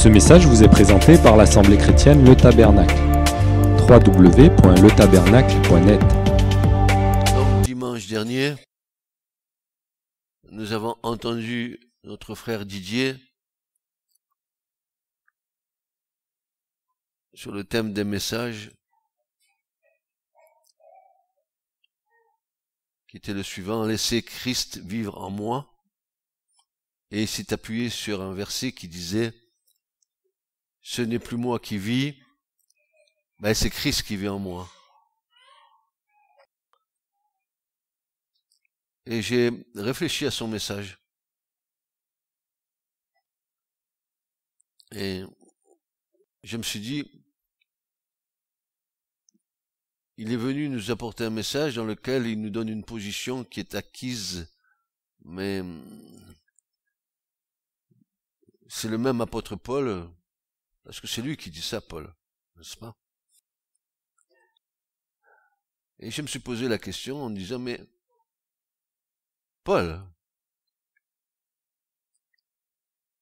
Ce message vous est présenté par l'Assemblée chrétienne Le Tabernacle. www.letabernacle.net. Donc, dimanche dernier, nous avons entendu notre frère Didier sur le thème des messages, qui était le suivant: laissez Christ vivre en moi. Et il s'est appuyé sur un verset qui disait: ce n'est plus moi qui vis, mais c'est Christ qui vit en moi. Et j'ai réfléchi à son message. Et je me suis dit, il est venu nous apporter un message dans lequel il nous donne une position qui est acquise, mais c'est le même apôtre Paul, parce que c'est lui qui dit ça, Paul, n'est-ce pas? Et je me suis posé la question en me disant, mais Paul,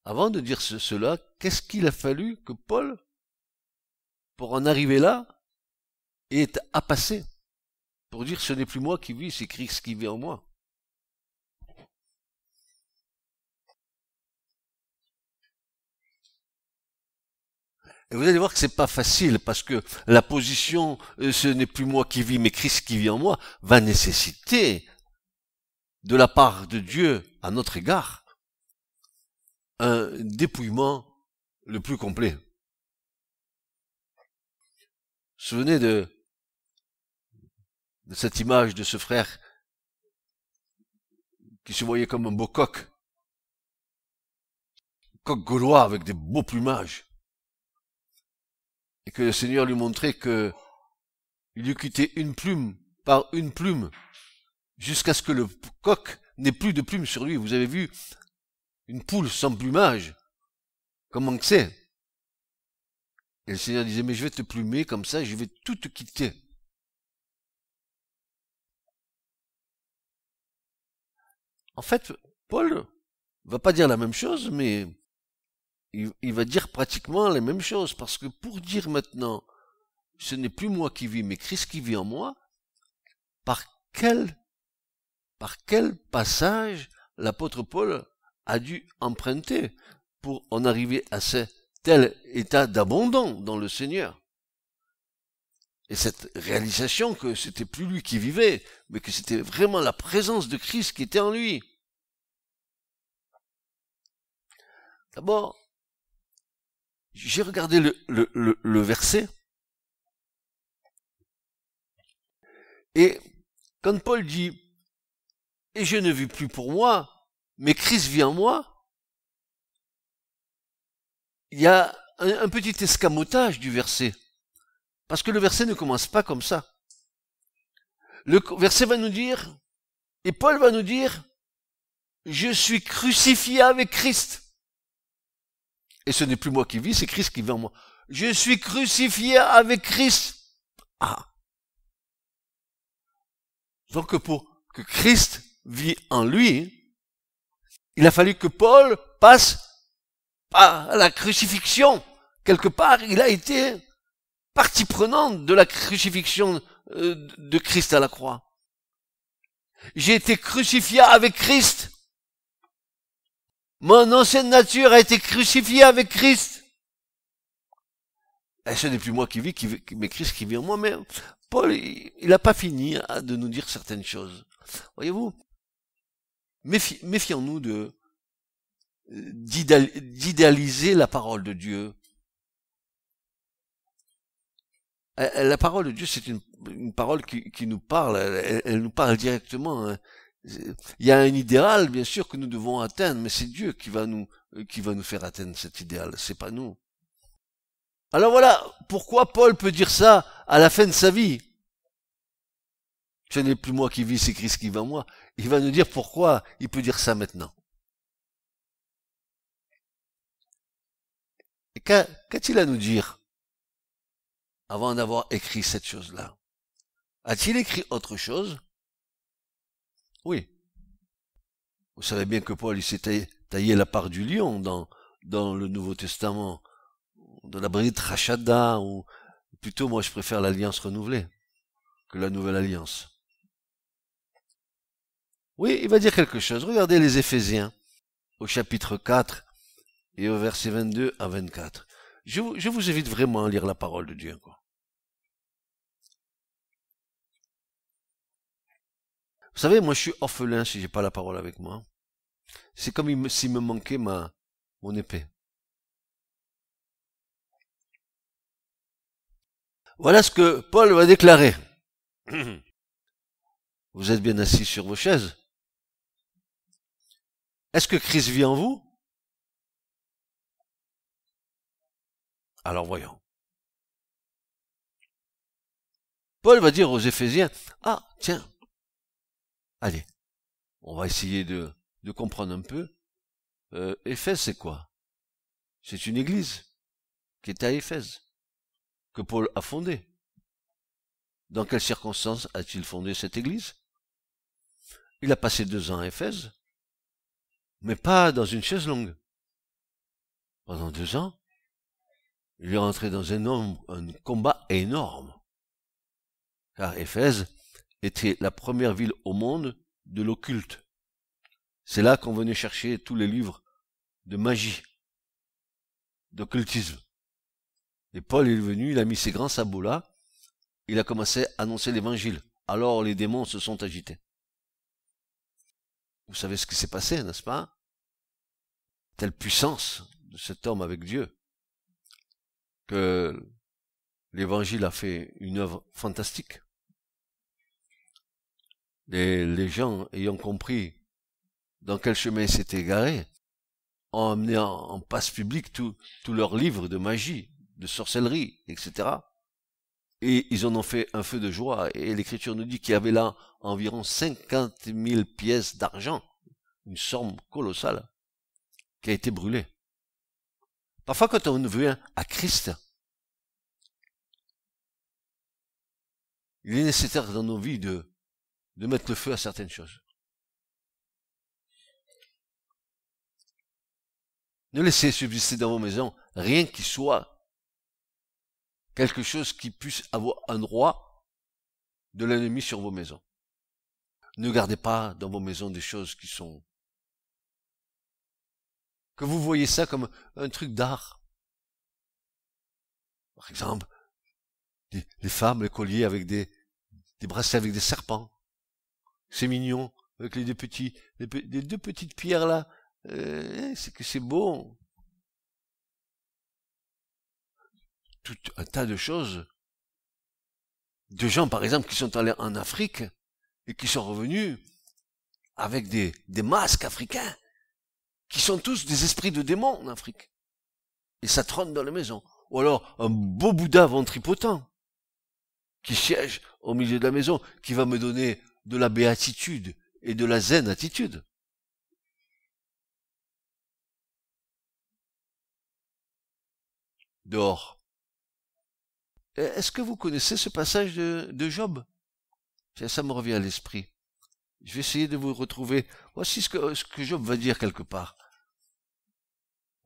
avant de dire cela, qu'est-ce qu'il a fallu que Paul, pour en arriver là, ait à passer, pour dire ce n'est plus moi qui vis, c'est Christ qui vit en moi? Et vous allez voir que c'est pas facile, parce que la position ce n'est plus moi qui vis, mais Christ qui vit en moi, va nécessiter de la part de Dieu à notre égard un dépouillement le plus complet. Vous vous souvenez de cette image de ce frère qui se voyait comme un beau coq gaulois avec des beaux plumages, et que le Seigneur lui montrait que il lui quittait une plume par une plume jusqu'à ce que le coq n'ait plus de plumes sur lui. Vous avez vu une poule sans plumage, comment que c'est? Et le Seigneur disait, mais je vais te plumer comme ça, je vais tout te quitter. En fait, Paul va pas dire la même chose, mais il va dire pratiquement la même chose, parce que pour dire maintenant, ce n'est plus moi qui vis, mais Christ qui vit en moi, par quel passage l'apôtre Paul a dû emprunter pour en arriver à ce tel état d'abondant dans le Seigneur? Et cette réalisation que c'était plus lui qui vivait, mais que c'était vraiment la présence de Christ qui était en lui. D'abord, j'ai regardé le verset, et quand Paul dit « Et je ne vis plus pour moi, mais Christ vit en moi », il y a un petit escamotage du verset, parce que le verset ne commence pas comme ça. Le verset va nous dire, et Paul va nous dire, je suis crucifié avec Christ. Et ce n'est plus moi qui vis, c'est Christ qui vit en moi. Je suis crucifié avec Christ. Ah. Donc pour que Christ vit en lui, il a fallu que Paul passe par la crucifixion. Quelque part, il a été partie prenante de la crucifixion de Christ à la croix. J'ai été crucifié avec Christ. Mon ancienne nature a été crucifiée avec Christ. Et ce n'est plus moi qui vis, mais Christ qui vit en moi. Mais Paul, il n'a pas fini de nous dire certaines choses. Voyez-vous, méfions-nous d'idéaliser la parole de Dieu. La parole de Dieu, c'est une parole qui nous parle, elle nous parle directement. Hein. Il y a un idéal, bien sûr, que nous devons atteindre, mais c'est Dieu qui va nous faire atteindre cet idéal, c'est pas nous. Alors voilà, pourquoi Paul peut dire ça à la fin de sa vie? Ce n'est plus moi qui vis, c'est Christ qui vit en moi. Il va nous dire pourquoi il peut dire ça maintenant. Et qu'a-t-il à nous dire avant d'avoir écrit cette chose-là? A-t-il écrit autre chose? Oui. Vous savez bien que Paul, il s'est taillé la part du lion dans le Nouveau Testament, de la Brit Rachada, ou plutôt moi je préfère l'Alliance renouvelée que la Nouvelle Alliance. Oui, il va dire quelque chose. Regardez les Éphésiens, au chapitre 4 et au verset 22 à 24. Je vous invite vraiment à lire la parole de Dieu, quoi. Vous savez, moi je suis orphelin si j'ai pas la parole avec moi. C'est comme s'il me manquait mon épée. Voilà ce que Paul va déclarer. Vous êtes bien assis sur vos chaises. Est-ce que Christ vit en vous? Alors voyons. Paul va dire aux Éphésiens, ah tiens, allez, on va essayer de comprendre un peu. Éphèse, c'est quoi? C'est une église qui était à Éphèse, que Paul a fondée. Dans quelles circonstances a-t-il fondé cette église? Il a passé 2 ans à Éphèse, mais pas dans une chaise longue. Pendant 2 ans, il est rentré dans un combat énorme. Car Éphèse était la première ville au monde de l'occulte. C'est là qu'on venait chercher tous les livres de magie, d'occultisme. Et Paul est venu, il a mis ses grands sabots là, il a commencé à annoncer l'évangile. Alors les démons se sont agités. Vous savez ce qui s'est passé, n'est-ce pas? Telle puissance de cet homme avec Dieu, que l'évangile a fait une œuvre fantastique. Les gens ayant compris dans quel chemin ils s'étaient égarés, ont amené en passe publique tous leurs livres de magie, de sorcellerie, etc. Et ils en ont fait un feu de joie. Et l'Écriture nous dit qu'il y avait là environ 50 000 pièces d'argent, une somme colossale, qui a été brûlée. Parfois, quand on veut à Christ, il est nécessaire dans nos vies de mettre le feu à certaines choses. Ne laissez subsister dans vos maisons rien qui soit quelque chose qui puisse avoir un droit de l'ennemi sur vos maisons. Ne gardez pas dans vos maisons des choses qui sont... que vous voyez ça comme un truc d'art. Par exemple, les femmes, les colliers avec des bracelets avec des serpents. C'est mignon, avec les deux petites pierres là. C'est que c'est beau. Tout un tas de choses. De gens, par exemple, qui sont allés en Afrique et qui sont revenus avec des masques africains, qui sont tous des esprits de démons en Afrique. Et ça trône dans les maisons. Ou alors un beau Bouddha ventripotent qui siège au milieu de la maison, qui va me donner de la béatitude et de la zen attitude. Dehors. Est-ce que vous connaissez ce passage de Job? Ça me revient à l'esprit. Je vais essayer de vous retrouver. Voici ce que Job va dire quelque part.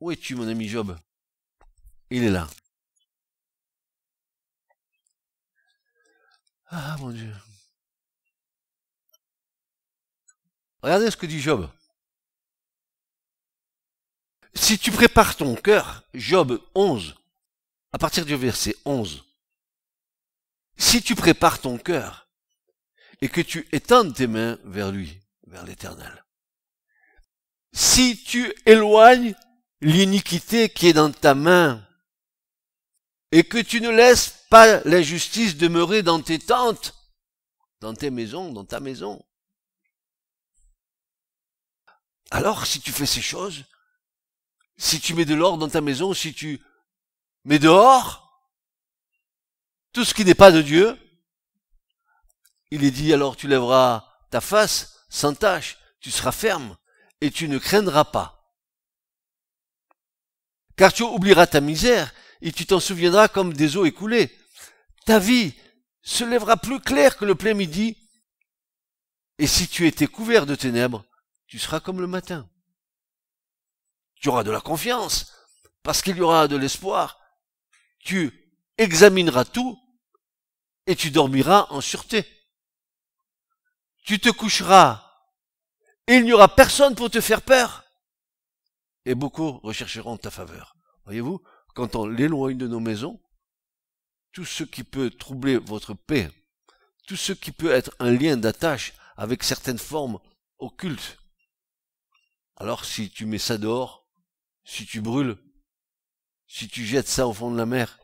Où es-tu, mon ami Job? Il est là. Ah, mon Dieu. Regardez ce que dit Job. Si tu prépares ton cœur, Job 11, à partir du verset 11, si tu prépares ton cœur et que tu étendes tes mains vers lui, vers l'Éternel, si tu éloignes l'iniquité qui est dans ta main et que tu ne laisses pas l'injustice demeurer dans tes tentes, dans tes maisons, dans ta maison, alors si tu fais ces choses, si tu mets de l'ordre dans ta maison, si tu mets dehors tout ce qui n'est pas de Dieu, il est dit, alors tu lèveras ta face sans tache, tu seras ferme et tu ne craindras pas. Car tu oublieras ta misère et tu t'en souviendras comme des eaux écoulées. Ta vie se lèvera plus claire que le plein midi. Et si tu étais couvert de ténèbres, tu seras comme le matin. Tu auras de la confiance parce qu'il y aura de l'espoir tu examineras tout et tu dormiras en sûreté. Tu te coucheras et il n'y aura personne pour te faire peur. Et beaucoup rechercheront ta faveur. Voyez-vous, quand on l'éloigne de nos maisons, tout ce qui peut troubler votre paix, tout ce qui peut être un lien d'attache avec certaines formes occultes, alors si tu mets ça dehors, si tu brûles, si tu jettes ça au fond de la mer,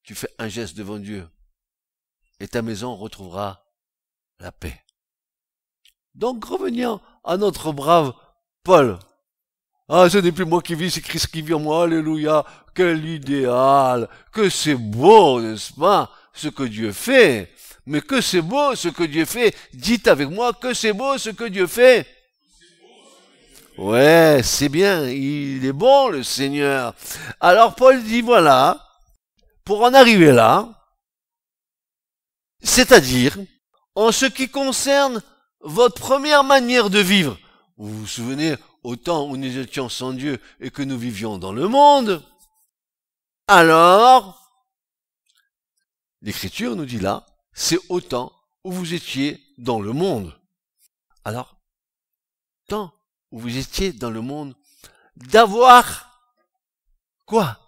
tu fais un geste devant Dieu et ta maison retrouvera la paix. Donc revenons à notre brave Paul. Ah, ce n'est plus moi qui vis, c'est Christ qui vit en moi, alléluia, quel idéal, que c'est beau, n'est-ce pas, ce que Dieu fait. Mais que c'est beau ce que Dieu fait, dites avec moi que c'est beau ce que Dieu fait. Ouais, c'est bien, il est bon le Seigneur. Alors Paul dit voilà, pour en arriver là, c'est-à-dire, en ce qui concerne votre première manière de vivre, vous vous souvenez, au temps où nous étions sans Dieu et que nous vivions dans le monde, alors, l'Écriture nous dit là, c'est au temps où vous étiez dans le monde. Alors, tant où vous étiez dans le monde, d'avoir quoi?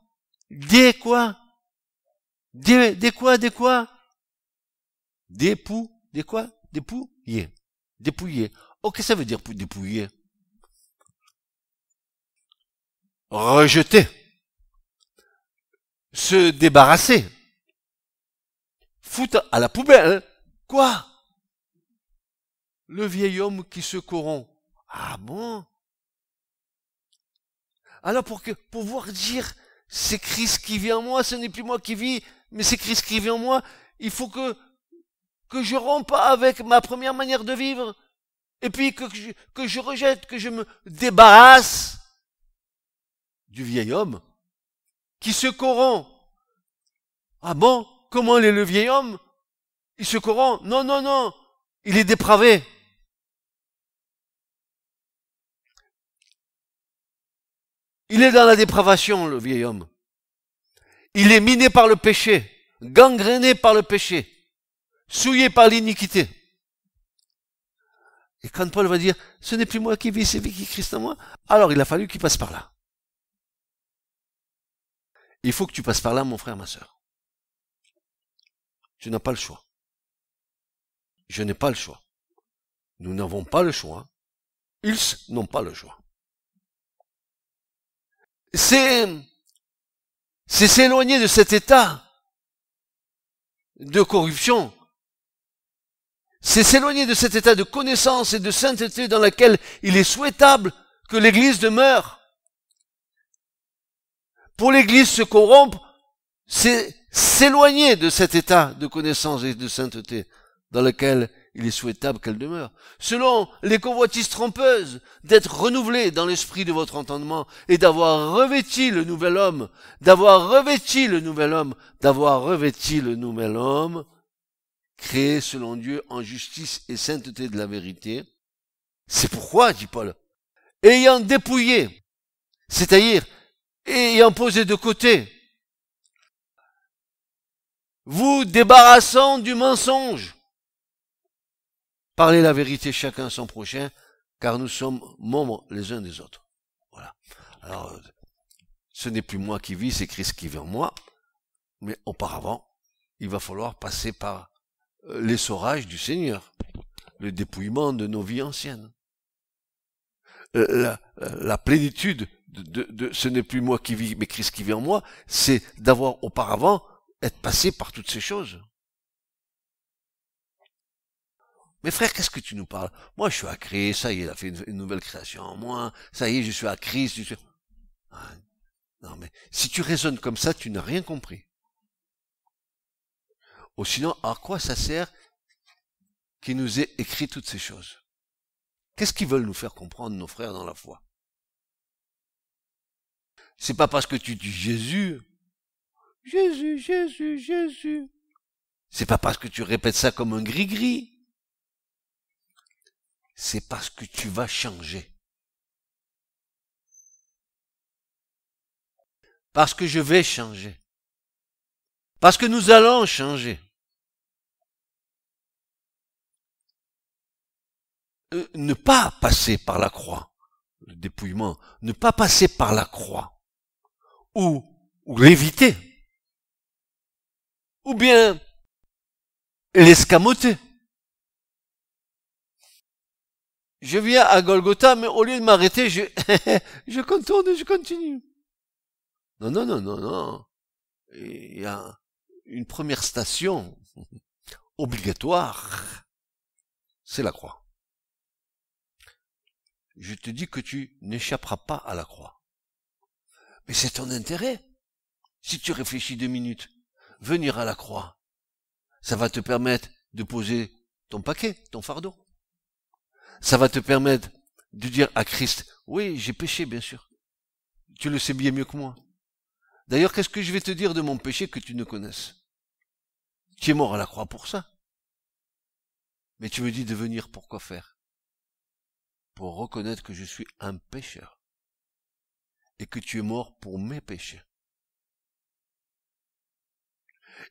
Des quoi? Des quoi? Des quoi? Des quoi? Dépouiller. Dépouiller. Oh, qu'est-ce que ça veut dire pour dépouiller? Rejeter. Se débarrasser. Foutre à la poubelle. Quoi? Le vieil homme qui se corrompt. Ah bon? Alors pour pouvoir dire, c'est Christ qui vit en moi, ce n'est plus moi qui vis, mais c'est Christ qui vit en moi, il faut que je rompe avec ma première manière de vivre, et puis que je rejette, que je me débarrasse du vieil homme qui se corrompt. Ah bon? Comment est le vieil homme? Il se corrompt? Non, non, non. Il est dépravé. Il est dans la dépravation, le vieil homme. Il est miné par le péché, gangréné par le péché, souillé par l'iniquité. Et quand Paul va dire, ce n'est plus moi qui vis, c'est lui qui Christ en moi, alors il a fallu qu'il passe par là. Il faut que tu passes par là, mon frère, ma sœur. Tu n'as pas le choix. Je n'ai pas le choix. Nous n'avons pas le choix. Ils n'ont pas le choix. C'est s'éloigner de cet état de corruption. C'est s'éloigner de cet état de connaissance et de sainteté dans lequel il est souhaitable que l'Église demeure. Pour l'Église se corrompre, c'est s'éloigner de cet état de connaissance et de sainteté dans lequel il est souhaitable qu'elle demeure. Selon les convoitises trompeuses, d'être renouvelé dans l'esprit de votre entendement et d'avoir revêti le nouvel homme, créé selon Dieu en justice et sainteté de la vérité. C'est pourquoi, dit Paul, ayant dépouillé, c'est-à-dire ayant posé de côté, vous débarrassant du mensonge, parlez la vérité chacun à son prochain, car nous sommes membres les uns des autres. Voilà. Alors, ce n'est plus moi qui vis, c'est Christ qui vit en moi, mais auparavant, il va falloir passer par l'essorage du Seigneur, le dépouillement de nos vies anciennes. La plénitude de ce n'est plus moi qui vis, mais Christ qui vit en moi, c'est d'avoir auparavant être passé par toutes ces choses. Mais frère, qu'est-ce que tu nous parles? Moi, je suis à Christ, ça y est, il a fait une nouvelle création en moi, ça y est, je suis à Christ, Ah, non, mais si tu raisonnes comme ça, tu n'as rien compris. Ou sinon, à quoi ça sert qu'il nous ait écrit toutes ces choses? Qu'est-ce qu'ils veulent nous faire comprendre, nos frères, dans la foi? C'est pas parce que tu dis Jésus, Jésus, Jésus, Jésus. C'est pas parce que tu répètes ça comme un gris-gris. C'est parce que tu vas changer. Parce que je vais changer. Parce que nous allons changer. Ne pas passer par la croix, le dépouillement, ne pas passer par la croix, ou l'éviter, ou bien l'escamoter. Je viens à Golgotha, mais au lieu de m'arrêter, je contourne et je continue. Non, non, non, non, non. Il y a une première station obligatoire, c'est la croix. Je te dis que tu n'échapperas pas à la croix. Mais c'est ton intérêt. Si tu réfléchis 2 minutes, venir à la croix, ça va te permettre de poser ton paquet, ton fardeau. Ça va te permettre de dire à Christ, oui, j'ai péché, bien sûr. Tu le sais bien mieux que moi. D'ailleurs, qu'est-ce que je vais te dire de mon péché que tu ne connaisses? Tu es mort à la croix pour ça. Mais tu me dis de venir pour quoi faire? Pour reconnaître que je suis un pécheur. Et que tu es mort pour mes péchés.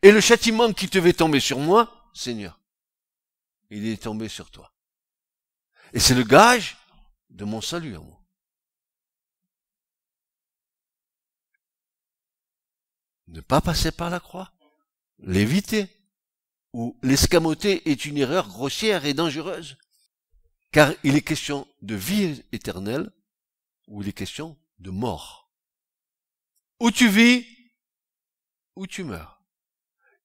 Et le châtiment qui devait tomber sur moi, Seigneur, il est tombé sur toi. Et c'est le gage de mon salut à moi. Ne pas passer par la croix, l'éviter, ou l'escamoter est une erreur grossière et dangereuse. Car il est question de vie éternelle, ou il est question de mort. Ou tu vis, ou tu meurs.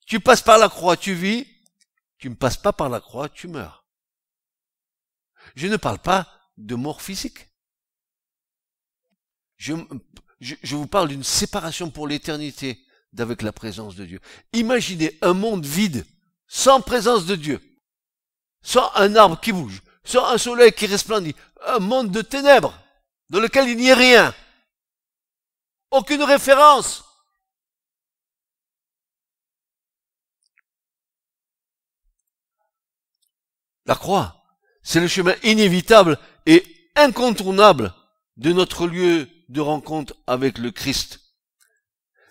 Tu passes par la croix, tu vis. Tu ne passes pas par la croix, tu meurs. Je ne parle pas de mort physique. Je vous parle d'une séparation pour l'éternité d'avec la présence de Dieu. Imaginez un monde vide, sans présence de Dieu, sans un arbre qui bouge, sans un soleil qui resplendit, un monde de ténèbres, dans lequel il n'y a rien. Aucune référence. La croix, c'est le chemin inévitable et incontournable de notre lieu de rencontre avec le Christ.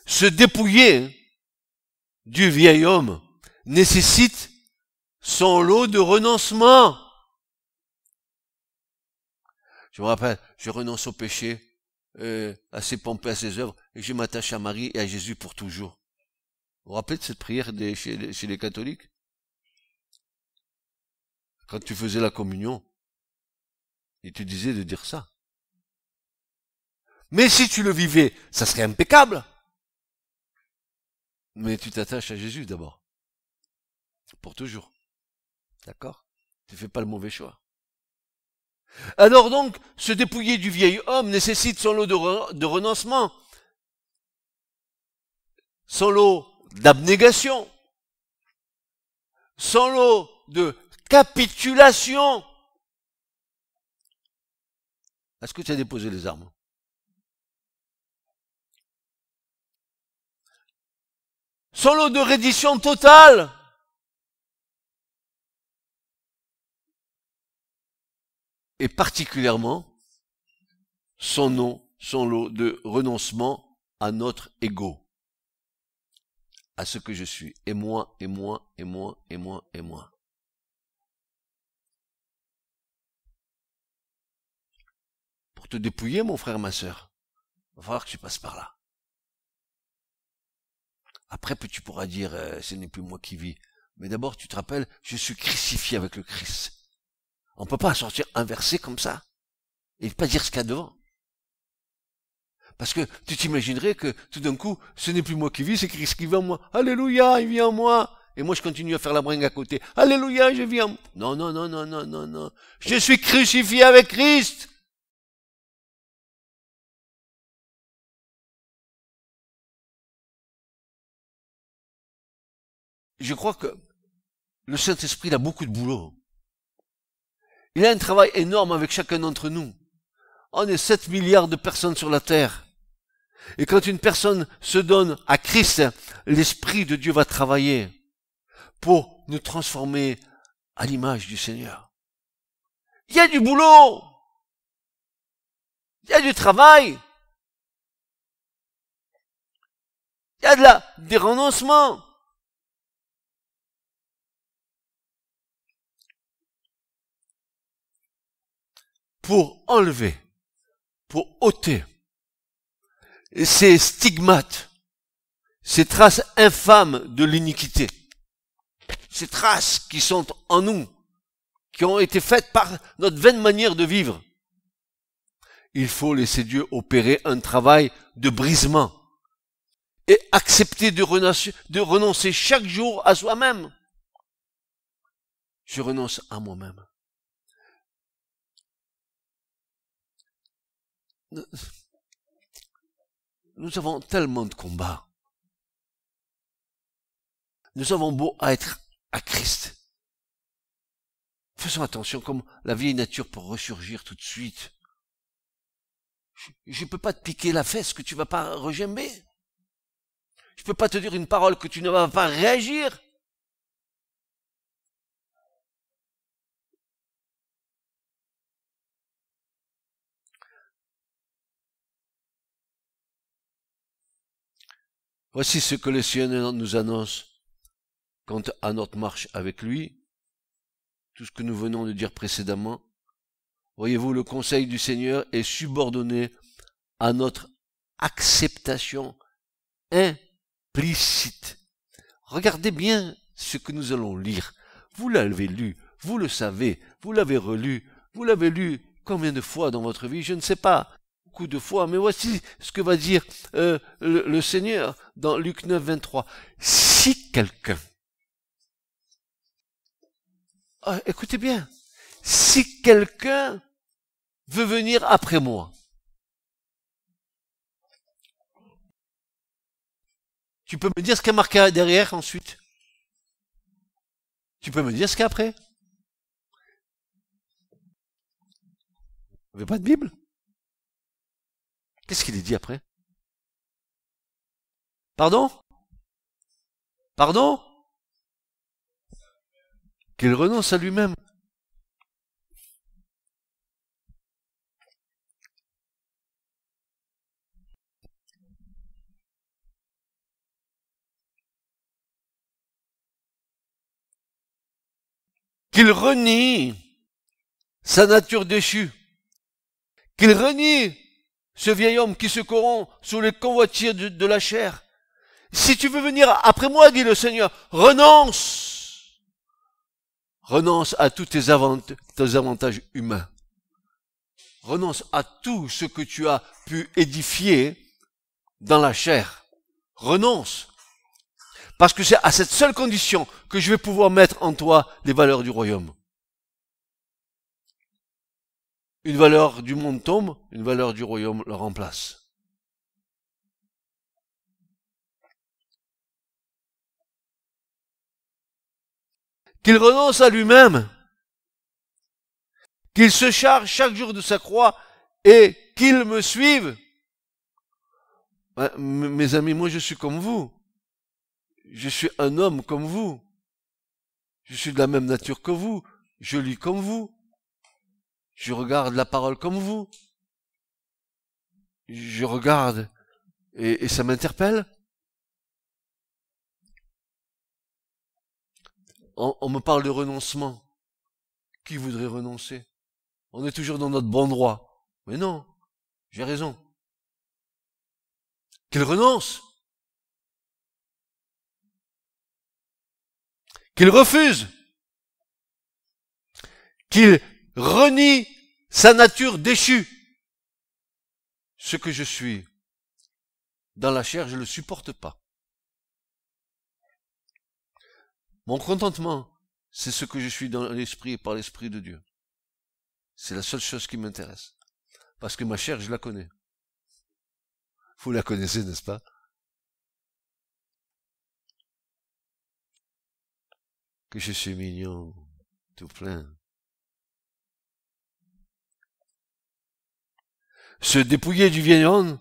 Se dépouiller du vieil homme nécessite son lot de renoncement. Je me rappelle, je renonce au péché, à ses pompes et à ses œuvres, et je m'attache à Marie et à Jésus pour toujours. Vous vous rappelez de cette prière chez les catholiques? Quand tu faisais la communion, il te disait de dire ça. Mais si tu le vivais, ça serait impeccable. Mais tu t'attaches à Jésus d'abord. Pour toujours. D'accord? Tu fais pas le mauvais choix. Alors donc, se dépouiller du vieil homme nécessite son lot de renoncement, son lot d'abnégation, son lot de capitulation. Est-ce que tu as déposé les armes? Son lot de reddition totale. Et particulièrement, son lot de renoncement à notre ego. À ce que je suis. Et moi, et moi, et moi, et moi, et moi. Pour te dépouiller, mon frère, ma sœur, il va falloir que tu passes par là. Après, tu pourras dire, ce n'est plus moi qui vis. Mais d'abord, tu te rappelles, je suis crucifié avec le Christ. On ne peut pas sortir un verset comme ça et pas dire ce qu'il y a devant. Parce que tu t'imaginerais que tout d'un coup, ce n'est plus moi qui vis, c'est Christ qui vit en moi. Alléluia, il vit en moi. Et moi, je continue à faire la bringue à côté. Alléluia, je vis en moi. Non, non, non, non, non, non, non. Je suis crucifié avec Christ. Je crois que le Saint-Esprit a beaucoup de boulot. Il a un travail énorme avec chacun d'entre nous. On est 7 milliards de personnes sur la terre. Et quand une personne se donne à Christ, l'Esprit de Dieu va travailler pour nous transformer à l'image du Seigneur. Il y a du boulot. Il y a du travail. Il y a des renoncements. Pour enlever, pour ôter ces stigmates, ces traces infâmes de l'iniquité, ces traces qui sont en nous, qui ont été faites par notre vaine manière de vivre. Il faut laisser Dieu opérer un travail de brisement et accepter de renoncer chaque jour à soi-même. Je renonce à moi-même. Nous avons tellement de combats. Nous avons beau être à Christ. Faisons attention, comme la vieille nature peut ressurgir tout de suite. Je ne peux pas te piquer la fesse que tu vas pas regimber. Je ne peux pas te dire une parole que tu ne vas pas réagir. Voici ce que le Seigneur nous annonce quant à notre marche avec lui. Tout ce que nous venons de dire précédemment. Voyez-vous, le conseil du Seigneur est subordonné à notre acceptation implicite. Regardez bien ce que nous allons lire. Vous l'avez lu, vous le savez, vous l'avez relu, vous l'avez lu combien de fois dans votre vie, je ne sais pas, beaucoup de fois, mais voici ce que va dire le Seigneur dans Luc 9, 23. Si quelqu'un, écoutez bien, si quelqu'un veut venir après moi, tu peux me dire ce qu'il y a marqué derrière ensuite? Tu peux me dire ce qu'il y a après? Vous n'avez pas de Bible? Qu'est-ce qu'il est dit après? Pardon? Pardon? Qu'il renonce à lui-même. Qu'il renie sa nature déchue. Qu'il renie ce vieil homme qui se corrompt sous les convoitises de la chair. Si tu veux venir après moi, dit le Seigneur, renonce. Renonce à tous tes avantages humains. Renonce à tout ce que tu as pu édifier dans la chair. Renonce. Parce que c'est à cette seule condition que je vais pouvoir mettre en toi les valeurs du royaume. Une valeur du monde tombe, une valeur du royaume le remplace. Qu'il renonce à lui-même, qu'il se charge chaque jour de sa croix et qu'il me suive. Mes amis, moi je suis comme vous. Je suis un homme comme vous. Je suis de la même nature que vous. Je lis comme vous. Je regarde la parole comme vous. Je regarde et ça m'interpelle. On me parle de renoncement. Qui voudrait renoncer? On est toujours dans notre bon droit. Mais non, j'ai raison. Qu'il renonce. Qu'il refuse. Qu'il renie sa nature déchue. Ce que je suis dans la chair, je ne le supporte pas. Mon contentement, c'est ce que je suis dans l'esprit et par l'esprit de Dieu. C'est la seule chose qui m'intéresse. Parce que ma chair, je la connais. Vous la connaissez, n'est-ce pas? Que je suis mignon, tout plein. Se dépouiller du vieil homme,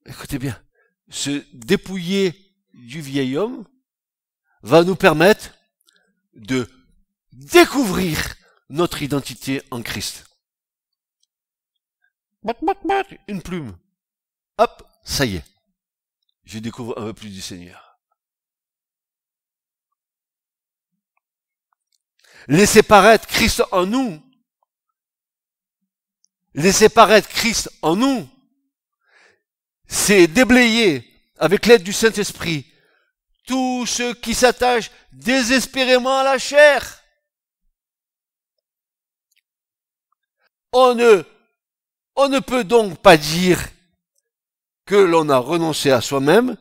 écoutez bien, se dépouiller du vieil homme va nous permettre de découvrir notre identité en Christ. Une plume. Hop, ça y est. je découvre un peu plus du Seigneur. Laissez paraître Christ en nous. Laissez paraître Christ en nous. C'est déblayer, avec l'aide du Saint-Esprit, tous ceux qui s'attachent désespérément à la chair. On ne peut donc pas dire que l'on a renoncé à soi-même,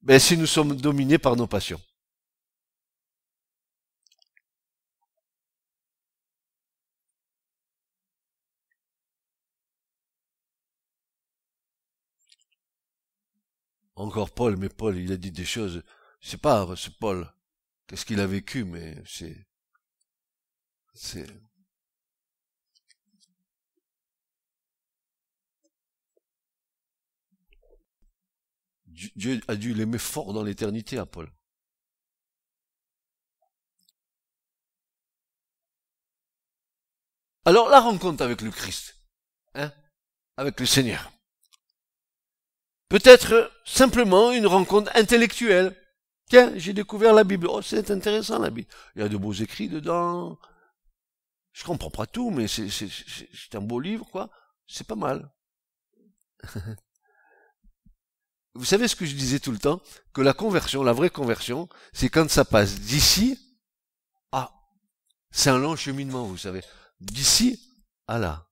mais si nous sommes dominés par nos passions. Encore Paul, mais Paul, il a dit des choses, c'est Paul, qu'est-ce qu'il a vécu, mais c'est, Dieu a dû l'aimer fort dans l'éternité à Paul. Alors, la rencontre avec le Christ, avec le Seigneur. Peut-être simplement une rencontre intellectuelle. Tiens, j'ai découvert la Bible. Oh, c'est intéressant la Bible. Il y a de beaux écrits dedans. Je comprends pas tout, mais c'est un beau livre, quoi. C'est pas mal. Vous savez ce que je disais tout le temps? Que la conversion, la vraie conversion, c'est quand ça passe d'ici à... C'est un long cheminement, vous savez. D'ici à là.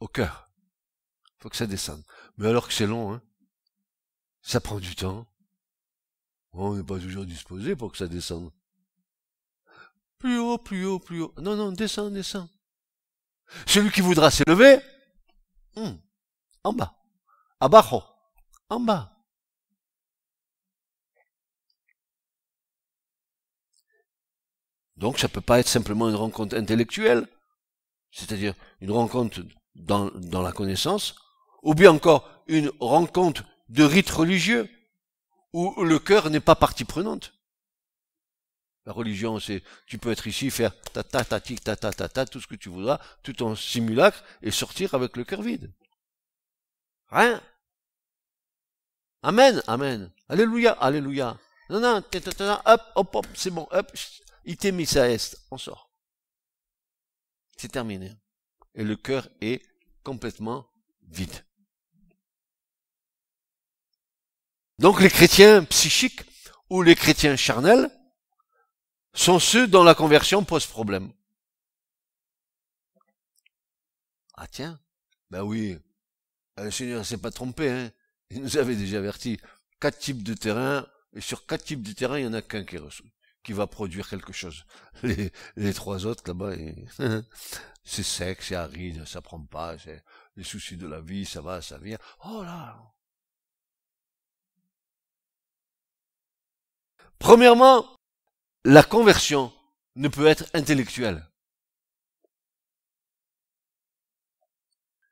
Au cœur. Faut que ça descende. Mais alors que c'est long, hein. Ça prend du temps. On n'est pas toujours disposé pour que ça descende. Plus haut, plus haut, plus haut. Non, non, descend, descend. Celui qui voudra s'élever, en bas. Abajo, en bas. Donc ça peut pas être simplement une rencontre intellectuelle, c'est-à-dire une rencontre dans la connaissance, ou bien encore une rencontre de rite religieux, où le cœur n'est pas partie prenante. La religion, c'est, tu peux être ici, faire ta ta ta tic ta ta ta ta, tout ce que tu voudras, tout en simulacre, et sortir avec le cœur vide. Rien. Amen, amen. Alléluia, alléluia. Non, non, hop, hop, hop, c'est bon, hop, ite missa est, on sort. C'est terminé. Et le cœur est complètement vide. Donc les chrétiens psychiques ou les chrétiens charnels sont ceux dont la conversion pose problème. Ah tiens, ben oui, le Seigneur ne s'est pas trompé, hein. Il nous avait déjà averti. 4 types de terrain, et sur 4 types de terrain, il y en a qu'un qui va produire quelque chose. Les 3 autres là-bas, c'est sec, c'est aride, ça prend pas, c'est les soucis de la vie, ça va, ça vient. Oh là! Premièrement, la conversion ne peut être intellectuelle.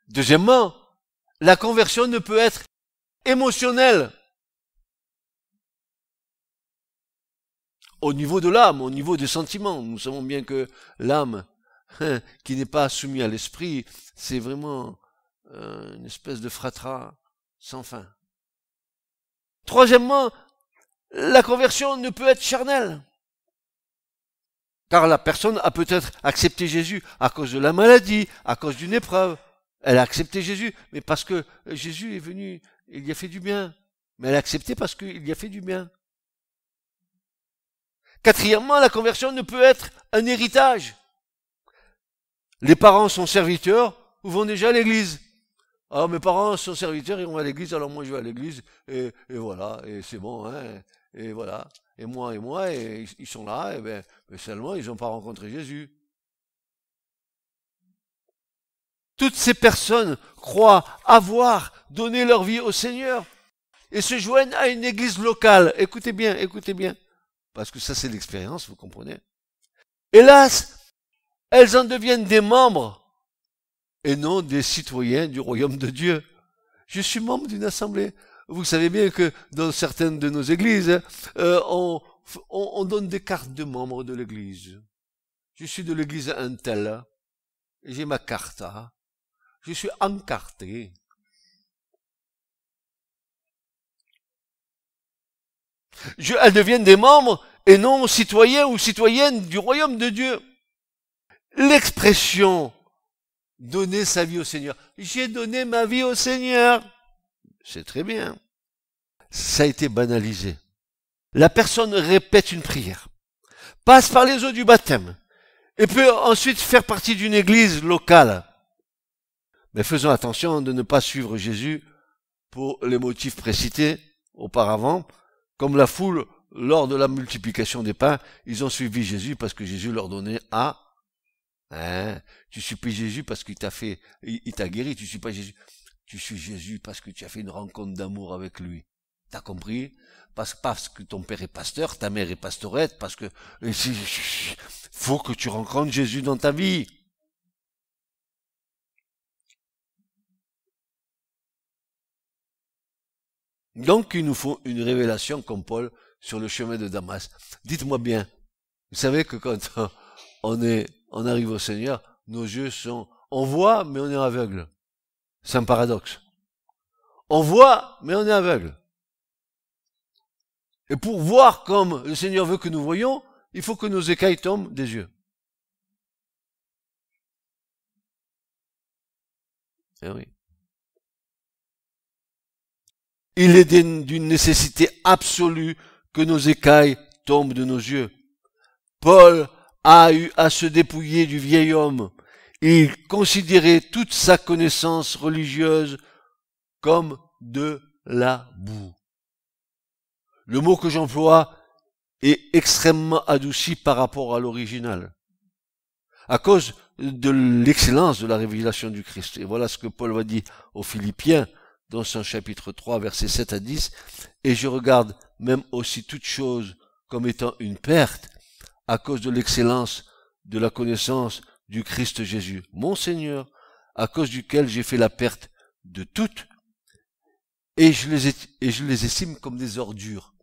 Deuxièmement, la conversion ne peut être émotionnelle. Au niveau de l'âme, au niveau des sentiments. Nous savons bien que l'âme, qui n'est pas soumise à l'esprit, c'est vraiment une espèce de fratras sans fin. Troisièmement, la conversion ne peut être charnelle. Car la personne a peut-être accepté Jésus à cause de la maladie, à cause d'une épreuve. Elle a accepté Jésus, mais parce que Jésus est venu, il y a fait du bien. Mais elle a accepté parce qu'il y a fait du bien. Quatrièmement, la conversion ne peut être un héritage. Les parents sont serviteurs ou vont déjà à l'église. Alors mes parents sont serviteurs, ils vont à l'église, alors moi je vais à l'église, et voilà, et c'est bon, hein, et voilà. Et moi, et ils sont là, et ben seulement ils n'ont pas rencontré Jésus. Toutes ces personnes croient avoir donné leur vie au Seigneur et se joignent à une église locale. Écoutez bien, parce que ça c'est l'expérience, vous comprenez. Hélas, elles en deviennent des membres et non des citoyens du royaume de Dieu. Je suis membre d'une assemblée. Vous savez bien que dans certaines de nos églises, on donne des cartes de membres de l'église. Je suis de l'église un tel, j'ai ma carte. Je suis encarté. Elles deviennent des membres et non citoyens ou citoyennes du royaume de Dieu. L'expression « donner sa vie au Seigneur ». J'ai donné ma vie au Seigneur. C'est très bien. Ça a été banalisé. La personne répète une prière, passe par les eaux du baptême, et peut ensuite faire partie d'une église locale. Mais faisons attention de ne pas suivre Jésus pour les motifs précités auparavant, comme la foule lors de la multiplication des pains, ils ont suivi Jésus parce que Jésus leur donnait à... tu suis pas Jésus parce qu'il t'a fait, il t'a guéri, tu suis pas Jésus. Tu suis Jésus parce que tu as fait une rencontre d'amour avec lui. T'as compris? Parce que ton père est pasteur, ta mère est pastorette, parce que faut que tu rencontres Jésus dans ta vie. Donc, il nous faut une révélation comme Paul sur le chemin de Damas. Dites-moi bien, vous savez que quand on arrive au Seigneur, nos yeux sont, on voit, mais on est aveugle. C'est un paradoxe. On voit, mais on est aveugle. Et pour voir comme le Seigneur veut que nous voyions, il faut que nos écailles tombent des yeux. Eh oui. Il est d'une nécessité absolue que nos écailles tombent de nos yeux. Paul a eu à se dépouiller du vieil homme. Il considérait toute sa connaissance religieuse comme de la boue. Le mot que j'emploie est extrêmement adouci par rapport à l'original, à cause de l'excellence de la révélation du Christ. Et voilà ce que Paul va dire aux Philippiens dans son chapitre 3, versets 7 à 10. Et je regarde même aussi toute chose comme étant une perte à cause de l'excellence de la connaissance du Christ Jésus, mon Seigneur, à cause duquel j'ai fait la perte de toutes, et je les estime comme des ordures.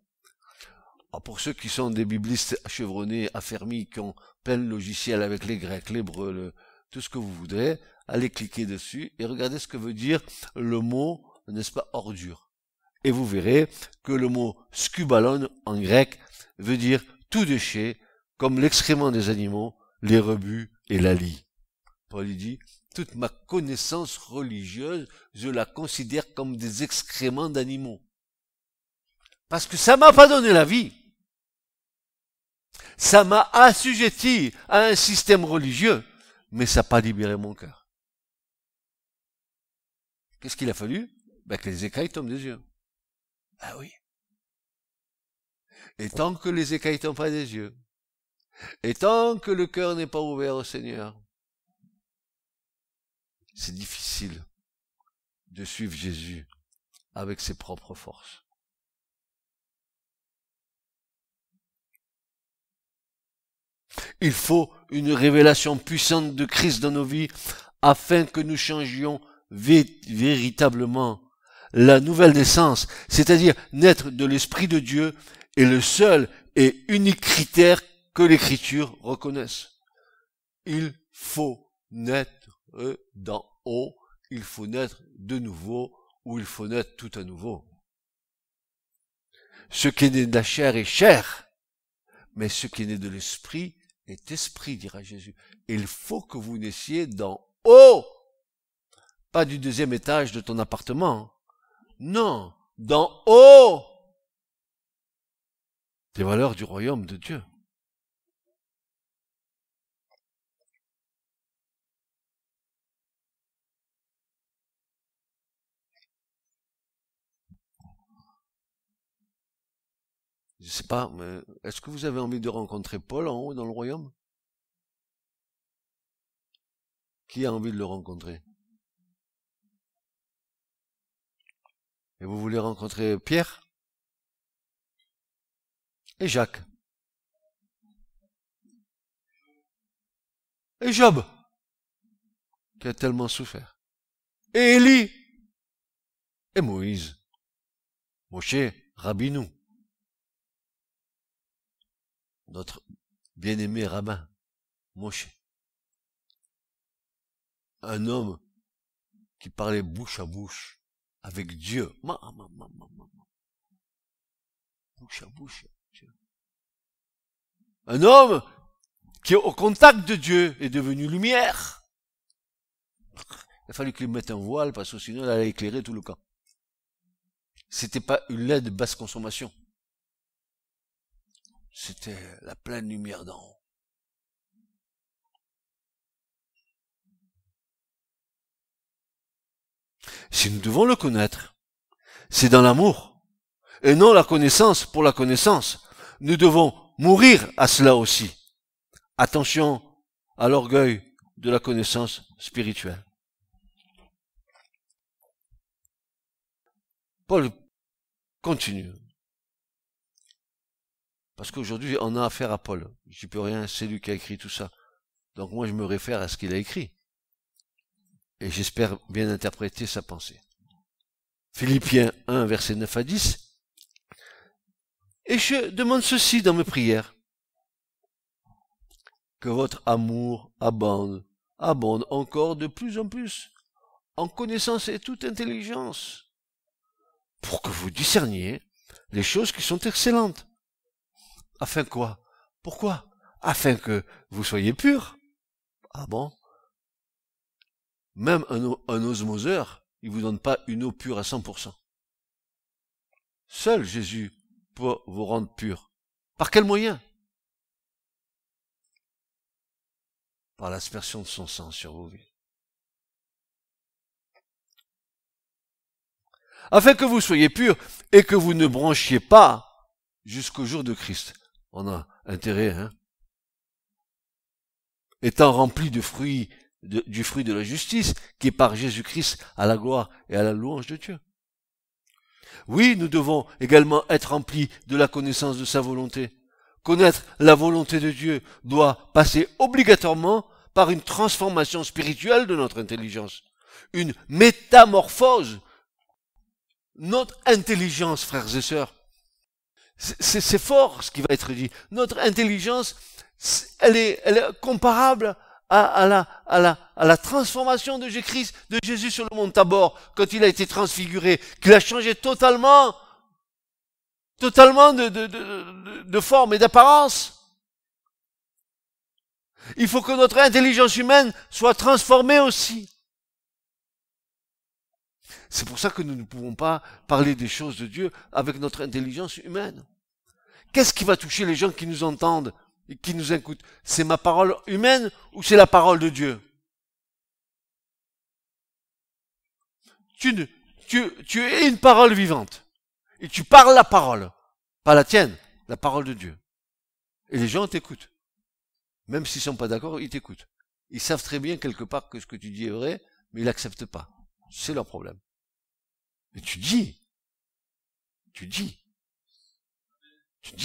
Alors pour ceux qui sont des biblistes chevronnés, affermis, qui ont plein de logiciels avec les Grecs, l'hébreu, tout ce que vous voudrez, allez cliquer dessus et regardez ce que veut dire le mot, n'est-ce pas, ordure. Et vous verrez que le mot skubalon en grec veut dire tout déchet, comme l'excrément des animaux, les rebuts et la lie. Paul dit, toute ma connaissance religieuse, je la considère comme des excréments d'animaux. Parce que ça m'a pas donné la vie. Ça m'a assujetti à un système religieux, mais ça n'a pas libéré mon cœur. Qu'est-ce qu'il a fallu? Que les écailles tombent des yeux. Ah oui. Et tant que les écailles tombent pas des yeux, et tant que le cœur n'est pas ouvert au Seigneur, c'est difficile de suivre Jésus avec ses propres forces. Il faut une révélation puissante de Christ dans nos vies afin que nous changions véritablement. La nouvelle naissance, c'est-à-dire naître de l'Esprit de Dieu, est le seul et unique critère que l'Écriture reconnaisse. Il faut naître d'en haut, il faut naître de nouveau, ou il faut naître tout à nouveau. Ce qui est né de la chair est chair, mais ce qui est né de l'Esprit est esprit, dira Jésus. Il faut que vous naissiez d'en haut, pas du deuxième étage de ton appartement. Non, d'en haut, des valeurs du royaume de Dieu. Je sais pas, mais est-ce que vous avez envie de rencontrer Paul en haut dans le royaume? Qui a envie de le rencontrer? Et vous voulez rencontrer Pierre? Et Jacques? Et Job? Qui a tellement souffert? Et Élie? Et Moïse? Moshe, Rabbinou? Notre bien-aimé rabbin, Moshe. Un homme qui parlait bouche à bouche avec Dieu. bouche à bouche. Un homme qui est au contact de Dieu est devenu lumière. Il a fallu qu'il mette un voile parce que sinon il allait éclairer tout le camp. C'était pas une LED de basse consommation. C'était la pleine lumière d'en haut. Si nous devons le connaître, c'est dans l'amour, et non la connaissance pour la connaissance. Nous devons mourir à cela aussi. Attention à l'orgueil de la connaissance spirituelle. Paul continue. Parce qu'aujourd'hui, on a affaire à Paul. J'y peux rien, c'est lui qui a écrit tout ça. Donc moi, je me réfère à ce qu'il a écrit. Et j'espère bien interpréter sa pensée. Philippiens 1, versets 9 à 10. Et je demande ceci dans mes prières. Que votre amour abonde encore de plus en plus, en connaissance et toute intelligence, pour que vous discerniez les choses qui sont excellentes. Afin quoi? Pourquoi? Afin que vous soyez purs. Ah bon? Même un osmoseur, il vous donne pas une eau pure à 100%. Seul Jésus peut vous rendre purs. Par quel moyen? Par l'aspersion de son sang sur vos vies. Afin que vous soyez purs et que vous ne branchiez pas jusqu'au jour de Christ. On a intérêt, hein? Étant remplis de fruits, du fruit de la justice, qui est par Jésus-Christ à la gloire et à la louange de Dieu. Oui, nous devons également être remplis de la connaissance de sa volonté. Connaître la volonté de Dieu doit passer obligatoirement par une transformation spirituelle de notre intelligence. Une métamorphose. Notre intelligence, frères et sœurs, c'est fort ce qui va être dit. Notre intelligence, elle est comparable à la transformation de Jésus sur le mont Tabor, quand il a été transfiguré, qu'il a changé totalement de forme et d'apparence. Il faut que notre intelligence humaine soit transformée aussi. C'est pour ça que nous ne pouvons pas parler des choses de Dieu avec notre intelligence humaine. Qu'est-ce qui va toucher les gens qui nous entendent et qui nous écoutent? C'est ma parole humaine ou c'est la parole de Dieu? Tu es une parole vivante. Et tu parles la parole. Pas la tienne, la parole de Dieu. Et les gens t'écoutent. Même s'ils sont pas d'accord, ils t'écoutent. Ils savent très bien quelque part que ce que tu dis est vrai, mais ils l'acceptent pas. C'est leur problème. Mais tu dis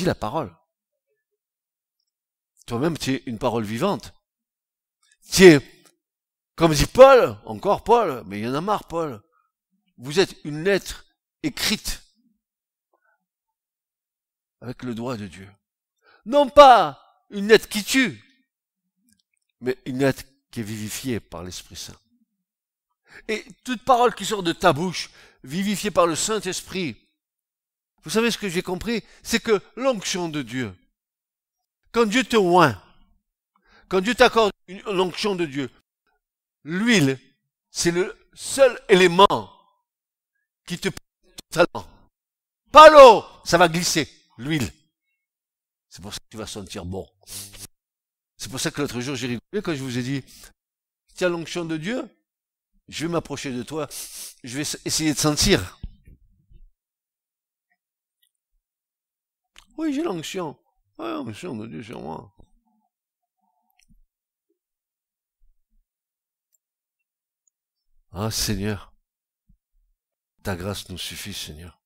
la parole. Toi-même, tu es une parole vivante. Tu es, comme dit Paul, encore Paul, mais il y en a marre, Paul. Vous êtes une lettre écrite avec le doigt de Dieu. Non pas une lettre qui tue, mais une lettre qui est vivifiée par l'Esprit Saint. Et toute parole qui sort de ta bouche, vivifiée par le Saint-Esprit, vous savez ce que j'ai compris? C'est que l'onction de Dieu, quand Dieu te oint, quand Dieu t'accorde l'onction de Dieu, l'huile, c'est le seul élément qui te permet totalement. Pas l'eau, ça va glisser, l'huile. C'est pour ça que tu vas sentir bon. C'est pour ça que l'autre jour j'ai rigolé quand je vous ai dit, tu as l'onction de Dieu, je vais m'approcher de toi, je vais essayer de sentir. Oui, j'ai l'onction. Oui, l'onction de Dieu sur moi. Ah, Seigneur, ta grâce nous suffit, Seigneur.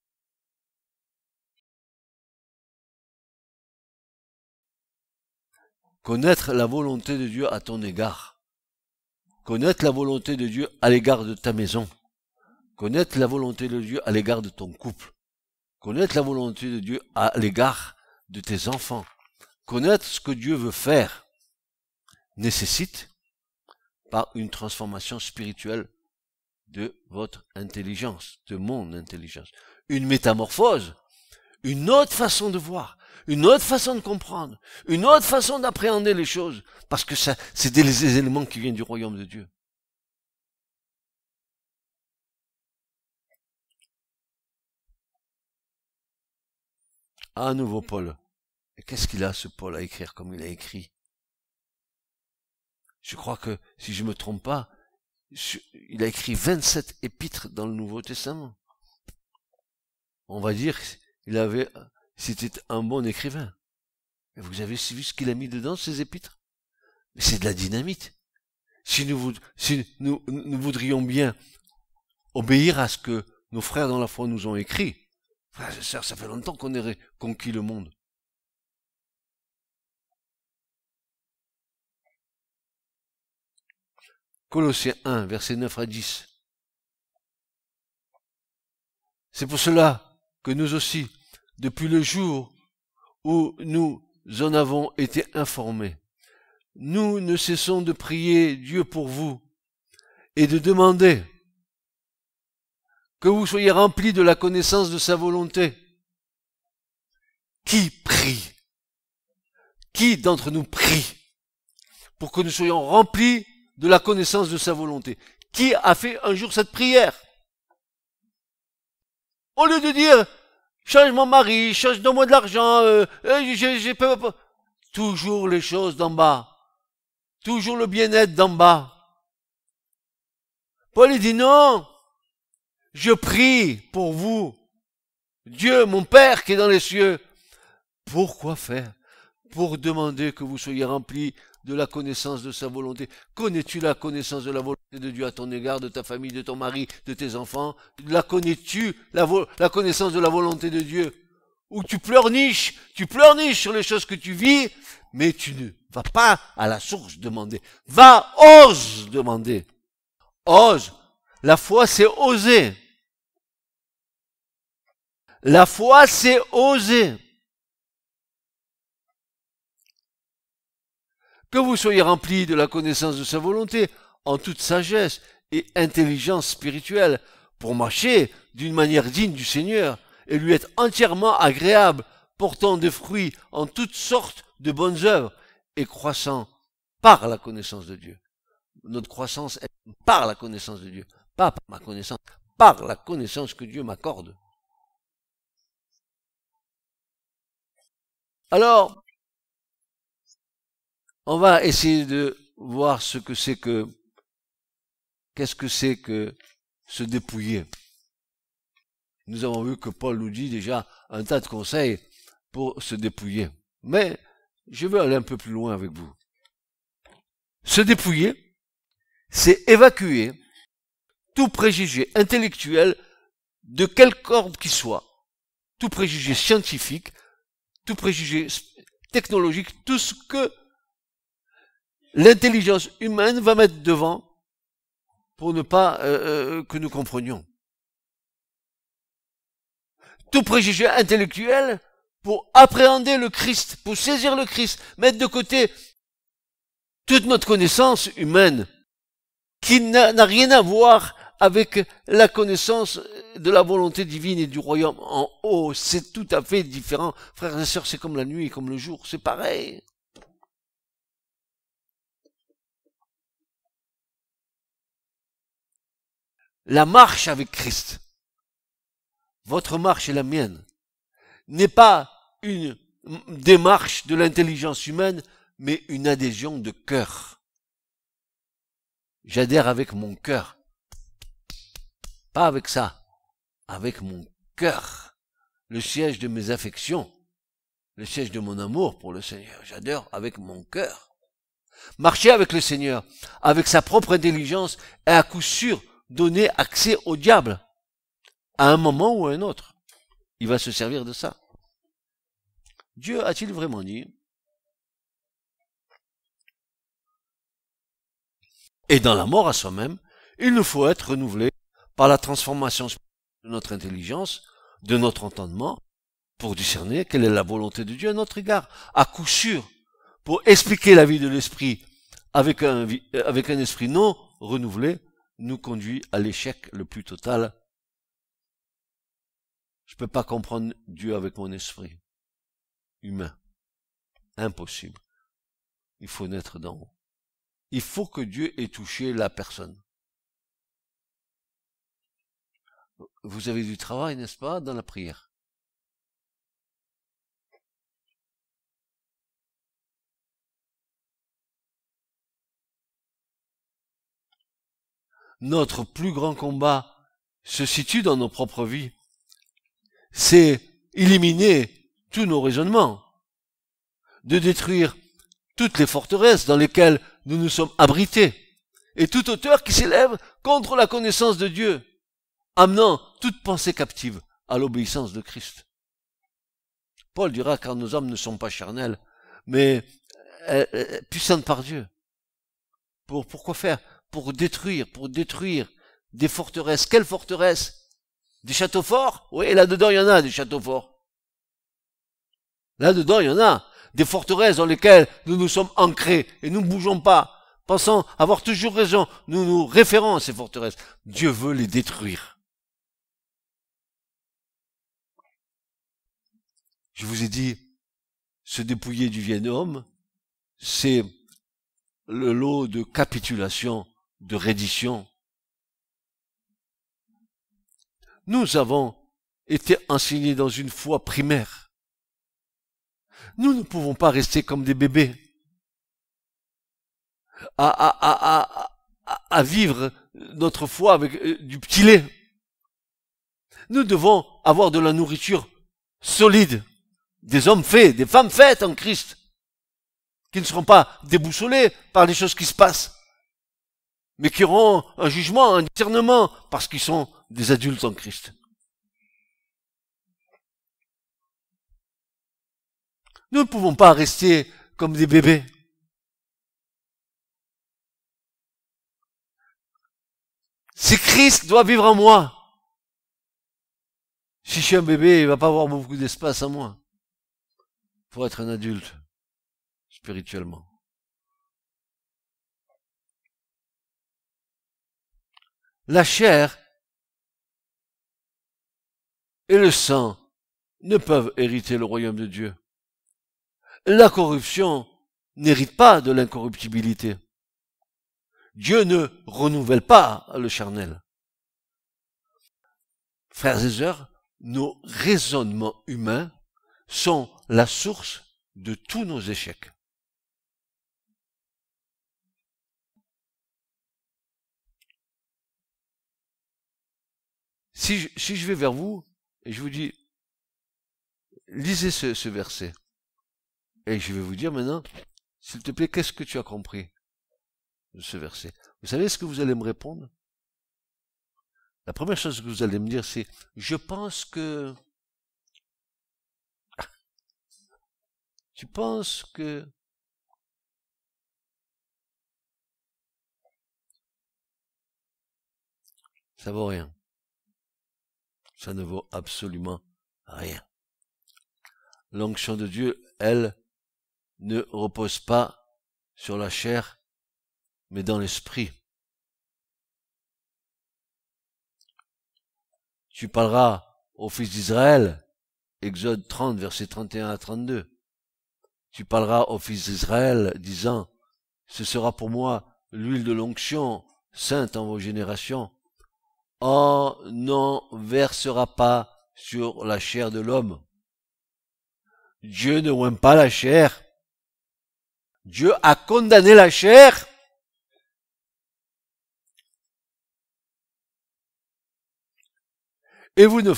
Connaître la volonté de Dieu à ton égard. Connaître la volonté de Dieu à l'égard de ta maison. Connaître la volonté de Dieu à l'égard de ton couple. Connaître la volonté de Dieu à l'égard de tes enfants. Connaître ce que Dieu veut faire nécessite par une transformation spirituelle de votre intelligence, de mon intelligence. Une métamorphose, une autre façon de voir, une autre façon de comprendre, une autre façon d'appréhender les choses, parce que ça, c'est des éléments qui viennent du royaume de Dieu. À nouveau Paul. Et qu'est-ce qu'il a, ce Paul, à écrire comme il a écrit? Je crois que, si je me trompe pas, il a écrit 27 épîtres dans le Nouveau Testament. On va dire c'était un bon écrivain. Et vous avez vu ce qu'il a mis dedans, ces épîtres? Mais c'est de la dynamite. Si nous voudrions bien obéir à ce que nos frères dans la foi nous ont écrit, frères et sœurs, ça fait longtemps qu'on ait conquis le monde. Colossiens 1, versets 9 à 10. C'est pour cela que nous aussi, depuis le jour où nous en avons été informés, nous ne cessons de prier Dieu pour vous et de demander que vous soyez remplis de la connaissance de sa volonté. Qui prie? Qui d'entre nous prie pour que nous soyons remplis de la connaissance de sa volonté? Qui a fait un jour cette prière? Au lieu de dire, change mon mari, donne-moi de l'argent, j'ai pas. Toujours les choses d'en bas. Toujours le bien-être d'en bas. Paul il dit non, je prie pour vous. Dieu, mon Père qui est dans les cieux. Pourquoi faire? Pour demander que vous soyez remplis de la connaissance de sa volonté. Connais-tu la connaissance de la volonté de Dieu à ton égard, de ta famille, de ton mari, de tes enfants? La connais-tu, la connaissance de la volonté de Dieu? Ou tu pleurniches sur les choses que tu vis, mais tu ne vas pas à la source demander. Ose demander. Ose. La foi, c'est oser. La foi, c'est oser. Que vous soyez remplis de la connaissance de sa volonté, en toute sagesse et intelligence spirituelle, pour marcher d'une manière digne du Seigneur, et lui être entièrement agréable, portant des fruits en toutes sortes de bonnes œuvres, et croissant par la connaissance de Dieu. Notre croissance est par la connaissance de Dieu, pas par ma connaissance, par la connaissance que Dieu m'accorde. Alors, on va essayer de voir qu'est-ce que c'est que se dépouiller. Nous avons vu que Paul nous dit déjà un tas de conseils pour se dépouiller. Mais je veux aller un peu plus loin avec vous. Se dépouiller, c'est évacuer tout préjugé intellectuel de quelque ordre qu'il soit, tout préjugé scientifique, tout préjugé technologique, tout ce que l'intelligence humaine va mettre devant pour ne pas que nous comprenions. Tout préjugé intellectuel pour appréhender le Christ, pour saisir le Christ, mettre de côté toute notre connaissance humaine qui n'a rien à voir avec la connaissance de la volonté divine et du royaume en haut. C'est tout à fait différent. Frères et sœurs, c'est comme la nuit et comme le jour, c'est pareil. La marche avec Christ, votre marche et la mienne, n'est pas une démarche de l'intelligence humaine, mais une adhésion de cœur. J'adhère avec mon cœur. Pas avec ça, avec mon cœur. Le siège de mes affections, le siège de mon amour pour le Seigneur. J'adhère avec mon cœur. Marcher avec le Seigneur, avec sa propre intelligence, est à coup sûr donner accès au diable, à un moment ou à un autre. Il va se servir de ça. Dieu a-t-il vraiment dit? Et dans la mort à soi-même, il nous faut être renouvelé par la transformation de notre intelligence, de notre entendement, pour discerner quelle est la volonté de Dieu à notre égard. À coup sûr, pour expliquer la vie de l'esprit avec un esprit non renouvelé, nous conduit à l'échec le plus total Je peux pas comprendre Dieu avec mon esprit humain. Impossible. Il faut naître d'en haut. Il faut que Dieu ait touché la personne. Vous avez du travail, n'est-ce pas, dans la prière? Notre plus grand combat se situe dans nos propres vies. C'est éliminer tous nos raisonnements, de détruire toutes les forteresses dans lesquelles nous nous sommes abrités, et toute hauteur qui s'élève contre la connaissance de Dieu, amenant toute pensée captive à l'obéissance de Christ. Paul dira, car nos âmes ne sont pas charnelles, mais puissantes par Dieu. Pourquoi faire? Pour détruire des forteresses. Quelles forteresses? Des châteaux forts? Oui, là-dedans, il y en a des châteaux forts. Là-dedans, il y en a des forteresses dans lesquelles nous nous sommes ancrés et nous ne bougeons pas, pensant avoir toujours raison. Nous nous référons à ces forteresses. Dieu veut les détruire. Je vous ai dit, se dépouiller du vieil homme, c'est le lot de capitulation, de reddition. Nous avons été enseignés dans une foi primaire. Nous ne pouvons pas rester comme des bébés à vivre notre foi avec du petit lait. Nous devons avoir de la nourriture solide, des hommes faits, des femmes faites en Christ, qui ne seront pas déboussolés par les choses qui se passent, mais qui auront un jugement, un discernement, parce qu'ils sont des adultes en Christ. Nous ne pouvons pas rester comme des bébés. Si Christ doit vivre en moi, si je suis un bébé, il va pas avoir beaucoup d'espace en moi pour être un adulte spirituellement. La chair et le sang ne peuvent hériter le royaume de Dieu. La corruption n'hérite pas de l'incorruptibilité. Dieu ne renouvelle pas le charnel. Frères et sœurs, nos raisonnements humains sont la source de tous nos échecs. Si je vais vers vous et je vous dis, lisez ce verset, et je vais vous dire maintenant, s'il te plaît, qu'est-ce que tu as compris de ce verset? Vous savez ce que vous allez me répondre? La première chose que vous allez me dire, c'est, je pense que... Tu penses que... Ça vaut rien. Ça ne vaut absolument rien. L'onction de Dieu, elle, ne repose pas sur la chair, mais dans l'esprit. Tu parleras aux fils d'Israël, Exode 30, versets 31 à 32. Tu parleras aux fils d'Israël, disant, ce sera pour moi l'huile de l'onction, sainte en vos générations. On n'en versera pas sur la chair de l'homme. Dieu ne oint pas la chair. Dieu a condamné la chair. Et vous n'en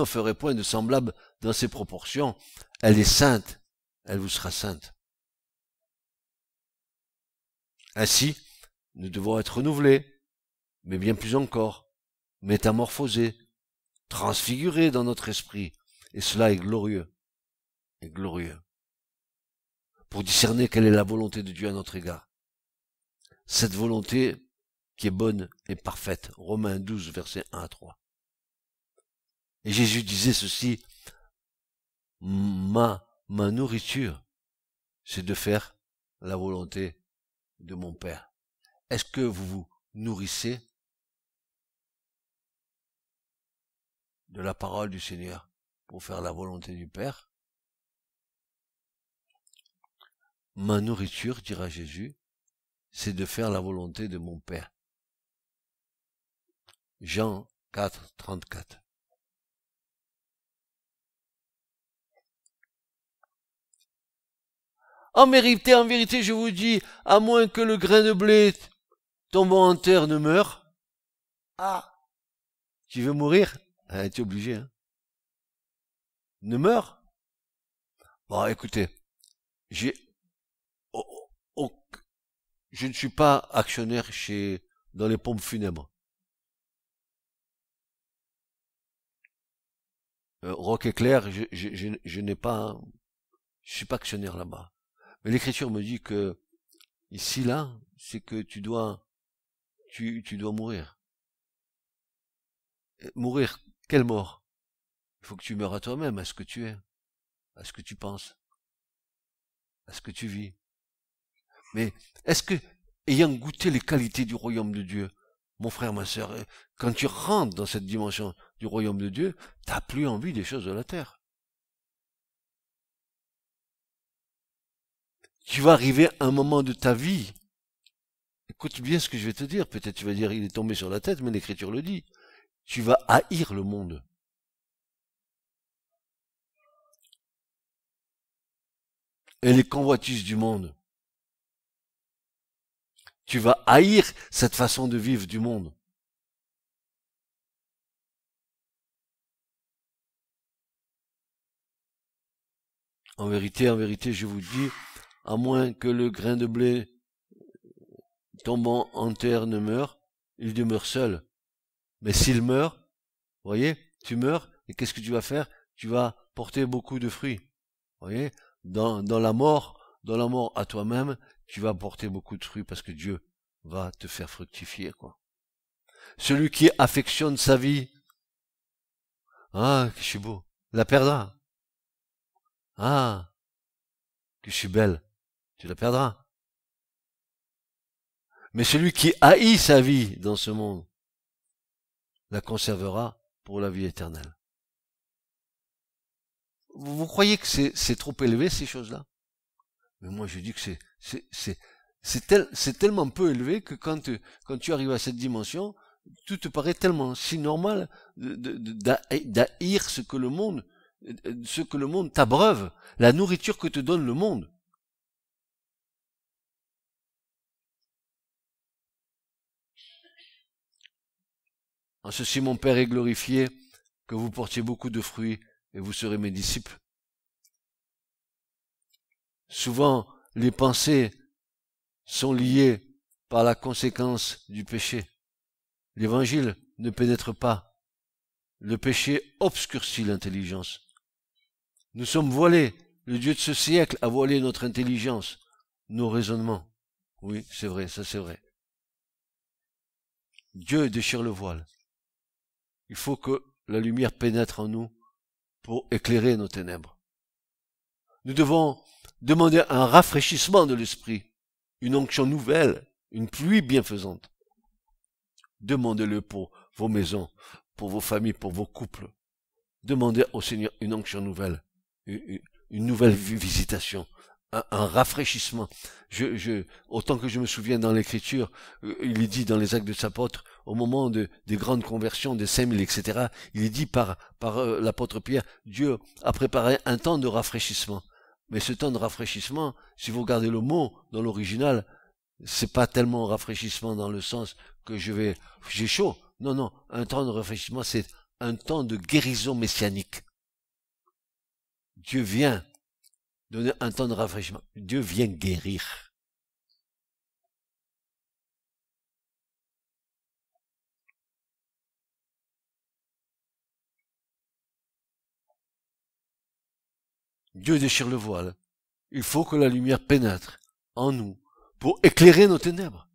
ferez point de semblable dans ses proportions. Elle est sainte. Elle vous sera sainte. Ainsi, nous devons être renouvelés, mais bien plus encore, métamorphosés, transfigurés dans notre esprit. Et cela est glorieux. Et glorieux. Pour discerner quelle est la volonté de Dieu à notre égard. Cette volonté qui est bonne et parfaite. Romains 12, versets 1 à 3. Et Jésus disait ceci, ma nourriture, c'est de faire la volonté de mon Père. Est-ce que vous vous nourrissez de la parole du Seigneur pour faire la volonté du Père. Ma nourriture, dira Jésus, c'est de faire la volonté de mon Père. Jean 4, 34. En vérité, je vous dis, à moins que le grain de blé tombant en terre ne meure. Ah, tu veux mourir? Ah, tu es obligé, hein. Ne meurt? Bon, écoutez, je ne suis pas actionnaire dans les pompes funèbres. Rock Éclair, je n'ai pas, je suis pas actionnaire là-bas. Mais l'écriture me dit que ici là, c'est que tu dois mourir. Mourir, quelle mort? Il faut que tu meurs à toi-même, à ce que tu es, à ce que tu penses, à ce que tu vis. Mais est-ce que, ayant goûté les qualités du royaume de Dieu, mon frère, ma sœur, quand tu rentres dans cette dimension du royaume de Dieu, t'as plus envie des choses de la terre. Tu vas arriver à un moment de ta vie. Écoute bien ce que je vais te dire. Peut-être tu vas dire, il est tombé sur la tête, mais l'écriture le dit. Tu vas haïr le monde. Et les convoitises du monde. Tu vas haïr cette façon de vivre du monde. En vérité, je vous dis, à moins que le grain de blé tombant en terre ne meure, il demeure seul. Mais s'il meurt, voyez, tu meurs, et qu'est-ce que tu vas faire? Tu vas porter beaucoup de fruits. Voyez, dans la mort à toi-même, tu vas porter beaucoup de fruits parce que Dieu va te faire fructifier, quoi. Celui qui affectionne sa vie, ah, que je suis beau, la perdra. Ah, que je suis belle, tu la perdras. Mais celui qui haït sa vie dans ce monde, la conservera pour la vie éternelle. Vous croyez que c'est trop élevé, ces choses-là? Mais moi, je dis que c'est tellement peu élevé que quand tu arrives à cette dimension, tout te paraît tellement si normal d'haïr ce que le monde t'abreuve, la nourriture que te donne le monde. En ceci, mon Père est glorifié, que vous portiez beaucoup de fruits, et vous serez mes disciples. Souvent, les pensées sont liées par la conséquence du péché. L'évangile ne pénètre pas. Le péché obscurcit l'intelligence. Nous sommes voilés. Le Dieu de ce siècle a voilé notre intelligence, nos raisonnements. Oui, c'est vrai, ça c'est vrai. Dieu déchire le voile. Il faut que la lumière pénètre en nous pour éclairer nos ténèbres. Nous devons demander un rafraîchissement de l'esprit, une onction nouvelle, une pluie bienfaisante. Demandez-le pour vos maisons, pour vos familles, pour vos couples. Demandez au Seigneur une onction nouvelle, une nouvelle visitation, un rafraîchissement. Autant que je me souviens dans l'Écriture, il est dit dans les Actes des Apôtres, au moment des grandes conversions, des 5000, etc., il est dit par l'apôtre Pierre, Dieu a préparé un temps de rafraîchissement. Mais ce temps de rafraîchissement, si vous regardez le mot dans l'original, c'est pas tellement rafraîchissement dans le sens que j'ai chaud. Non, non, un temps de rafraîchissement, c'est un temps de guérison messianique. Dieu vient donner un temps de rafraîchissement. Dieu vient guérir. Dieu déchire le voile. Il faut que la lumière pénètre en nous pour éclairer nos ténèbres.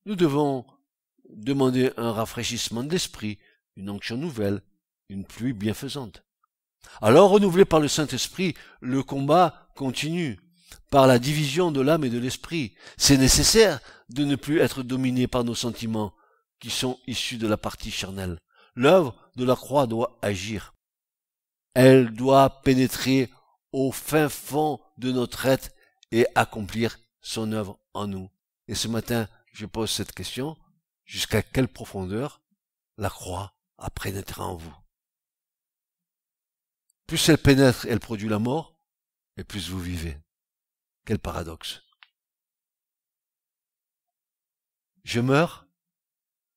Nous devons demander un rafraîchissement de l'esprit, une onction nouvelle, une pluie bienfaisante. Alors, renouvelé par le Saint-Esprit, le combat continue par la division de l'âme et de l'esprit. C'est nécessaire de ne plus être dominé par nos sentiments qui sont issus de la partie charnelle. L'œuvre de la croix doit agir. Elle doit pénétrer au fin fond de notre être et accomplir son œuvre en nous. Et ce matin, je pose cette question, jusqu'à quelle profondeur la croix a pénétré en vous? Plus elle pénètre, elle produit la mort, et plus vous vivez. Quel paradoxe. Je meurs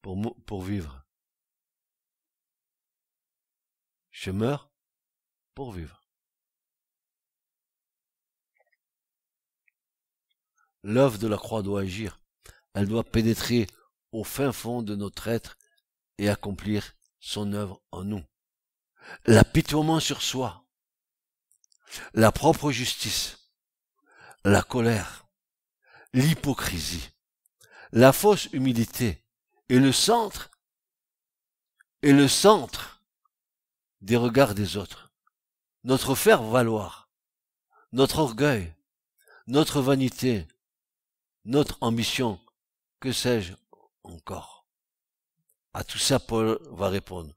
pour vivre. Je meurs pour vivre. L'œuvre de la croix doit agir. Elle doit pénétrer au fin fond de notre être et accomplir son œuvre en nous. L'apitoiement sur soi, la propre justice, la colère, l'hypocrisie, la fausse humilité et le centre des regards des autres, notre faire-valoir, notre orgueil, notre vanité, notre ambition, que sais-je encore? À tout ça, Paul va répondre: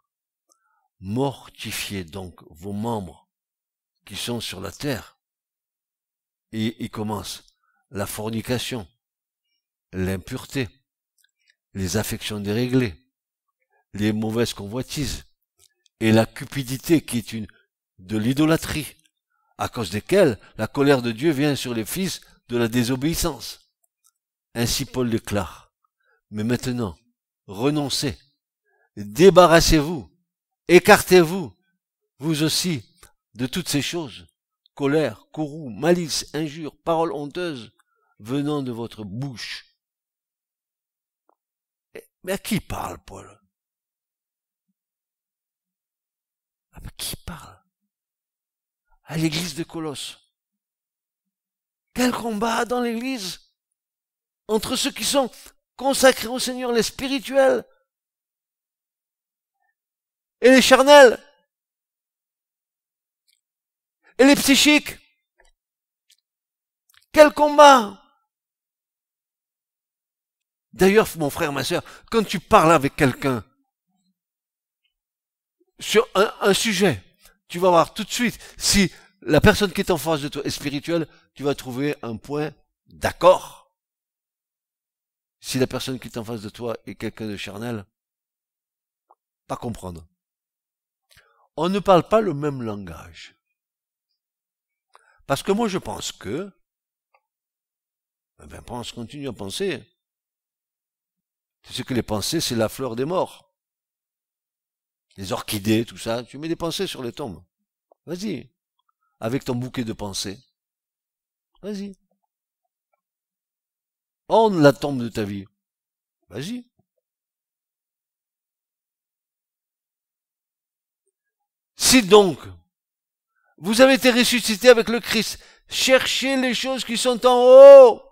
mortifiez donc vos membres qui sont sur la terre. Et il commence: la fornication, l'impureté, les affections déréglées, les mauvaises convoitises, et la cupidité qui est de l'idolâtrie, à cause desquelles la colère de Dieu vient sur les fils de la désobéissance. Ainsi Paul déclare: mais maintenant, renoncez, débarrassez-vous, écartez-vous, vous aussi, de toutes ces choses, colère, courroux, malice, injure, paroles honteuses, venant de votre bouche. Mais à qui parle Paul? À qui parle? À l'église de Colosse. Quel combat dans l'église entre ceux qui sont consacrés au Seigneur, les spirituels, et les charnels, et les psychiques. Quel combat! D'ailleurs, mon frère, ma sœur, quand tu parles avec quelqu'un sur un sujet, tu vas voir tout de suite si la personne qui est en face de toi est spirituelle, tu vas trouver un point d'accord. Si la personne qui est en face de toi est quelqu'un de charnel, pas comprendre. On ne parle pas le même langage. Parce que moi je pense que, continue à penser. Tu sais que les pensées, c'est la fleur des morts. Les orchidées, tout ça, tu mets des pensées sur les tombes. Vas-y. Avec ton bouquet de pensées. Vas-y. Orne la tombe de ta vie. Vas-y. Si donc, vous avez été ressuscité avec le Christ, cherchez les choses qui sont en haut.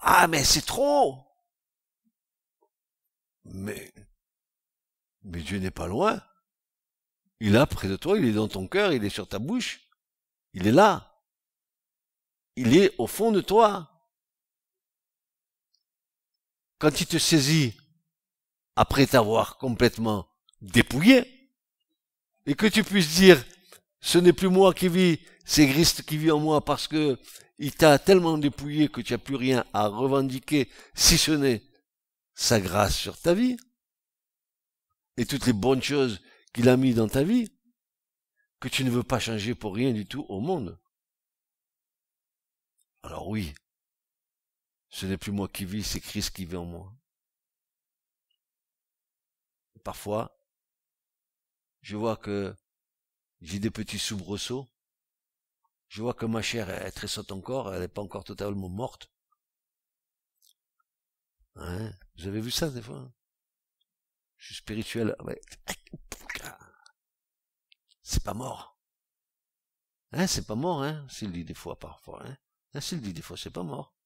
Ah, mais c'est trop. Mais Dieu n'est pas loin. Il est là près de toi, il est dans ton cœur, il est sur ta bouche. Il est là. Il est au fond de toi. Quand il te saisit, après t'avoir complètement dépouillé, et que tu puisses dire, ce n'est plus moi qui vis, c'est Christ qui vit en moi, parce que il t'a tellement dépouillé que tu n'as plus rien à revendiquer, si ce n'est sa grâce sur ta vie, et toutes les bonnes choses qu'il a mis dans ta vie, que tu ne veux pas changer pour rien du tout au monde. Alors oui, ce n'est plus moi qui vis, c'est Christ qui vit en moi. Parfois, je vois que j'ai des petits soubresauts. Je vois que ma chair est tressaute encore, elle n'est pas encore totalement morte. Hein? Vous avez vu ça des fois? Je suis spirituel. Ouais. C'est pas mort. Hein, c'est pas mort, hein, s'il dit des fois, parfois. Hein, s'il dit des fois, c'est pas mort.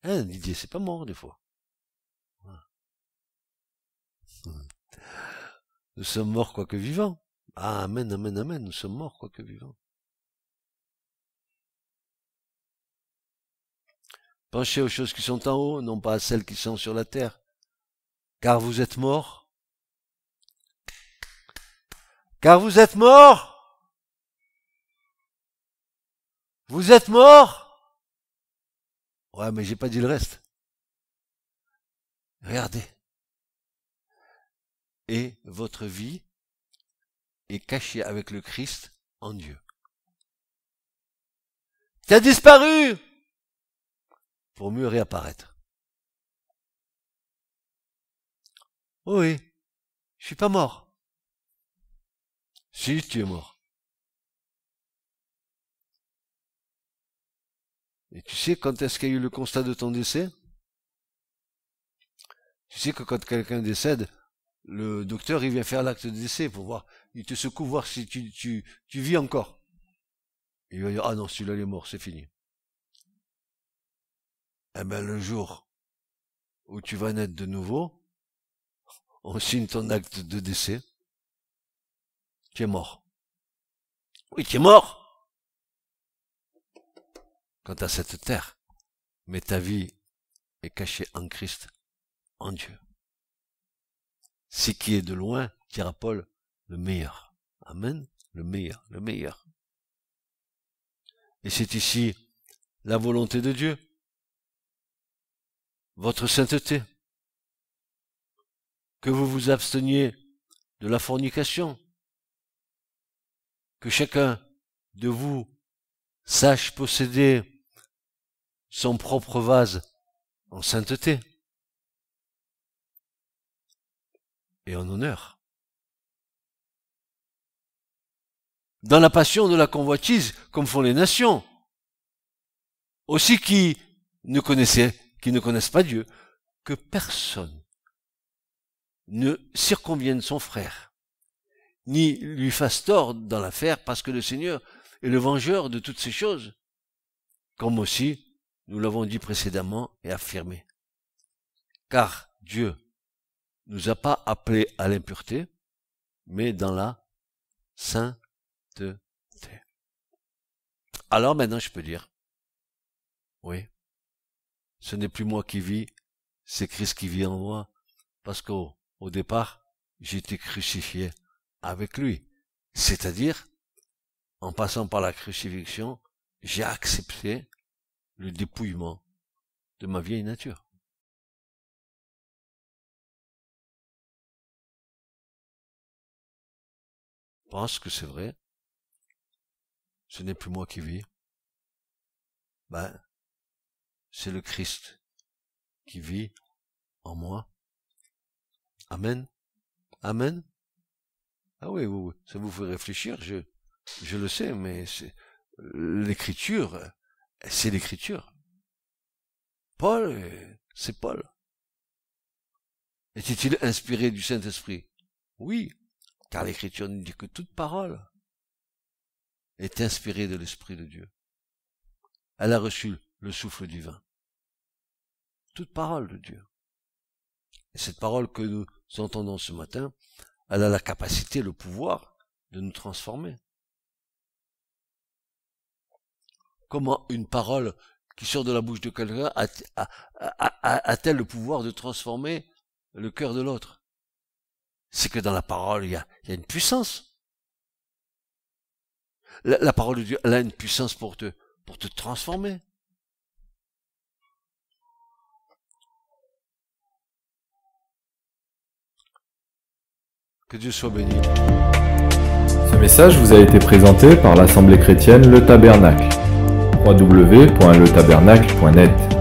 Hein, Didier, c'est pas mort des fois. Nous sommes morts quoique vivants. Ah, amen, amen, amen, nous sommes morts quoique vivants. Pensez aux choses qui sont en haut, non pas à celles qui sont sur la terre. Car vous êtes morts. Car vous êtes morts. Vous êtes morts. Ouais, mais j'ai pas dit le reste. Regardez. Et votre vie est cachée avec le Christ en Dieu. Tu as disparu pour mieux réapparaître. Oui, je suis pas mort. Si, tu es mort. Et tu sais quand est-ce qu'il y a eu le constat de ton décès? Tu sais que quand quelqu'un décède, le docteur il vient faire l'acte de décès pour voir, il te secoue voir si tu vis encore. Il va dire, ah non, celui-là il est mort, c'est fini. Eh ben le jour où tu vas naître de nouveau, on signe ton acte de décès, tu es mort. Oui, tu es mort quant à cette terre, mais ta vie est cachée en Christ, en Dieu. Ce qui est de loin, dira Paul, le meilleur. Amen, le meilleur, le meilleur. Et c'est ici la volonté de Dieu, votre sainteté, que vous vous absteniez de la fornication, que chacun de vous sache posséder son propre vase en sainteté et en honneur. Dans la passion de la convoitise, comme font les nations, aussi qui ne connaissent pas Dieu, que personne ne circonvienne son frère, ni lui fasse tort dans l'affaire, parce que le Seigneur est le vengeur de toutes ces choses, comme aussi nous l'avons dit précédemment et affirmé. Car Dieu nous a pas appelés à l'impureté, mais dans la sainteté. Alors maintenant je peux dire, oui, ce n'est plus moi qui vis, c'est Christ qui vit en moi, parce qu'au départ, j'ai été crucifié avec lui. C'est-à-dire, en passant par la crucifixion, j'ai accepté le dépouillement de ma vieille nature. Je pense que c'est vrai. Ce n'est plus moi qui vis. C'est le Christ qui vit en moi. Amen. Amen. Ah oui, ça vous fait réfléchir, je le sais, mais l'écriture, c'est l'écriture. Paul, c'est Paul. Était-il inspiré du Saint-Esprit? Oui, car l'écriture nous dit que toute parole est inspirée de l'Esprit de Dieu. Elle a reçu le souffle divin. Toute parole de Dieu. Et cette parole que nous entendons ce matin, elle a la capacité, le pouvoir de nous transformer. Comment une parole qui sort de la bouche de quelqu'un a-t-elle le pouvoir de transformer le cœur de l'autre? C'est que dans la parole, il y a une puissance. La parole de Dieu, elle a une puissance pour te transformer. Que Dieu soit béni. Ce message vous a été présenté par l'Assemblée chrétienne Le Tabernacle. www.letabernacle.net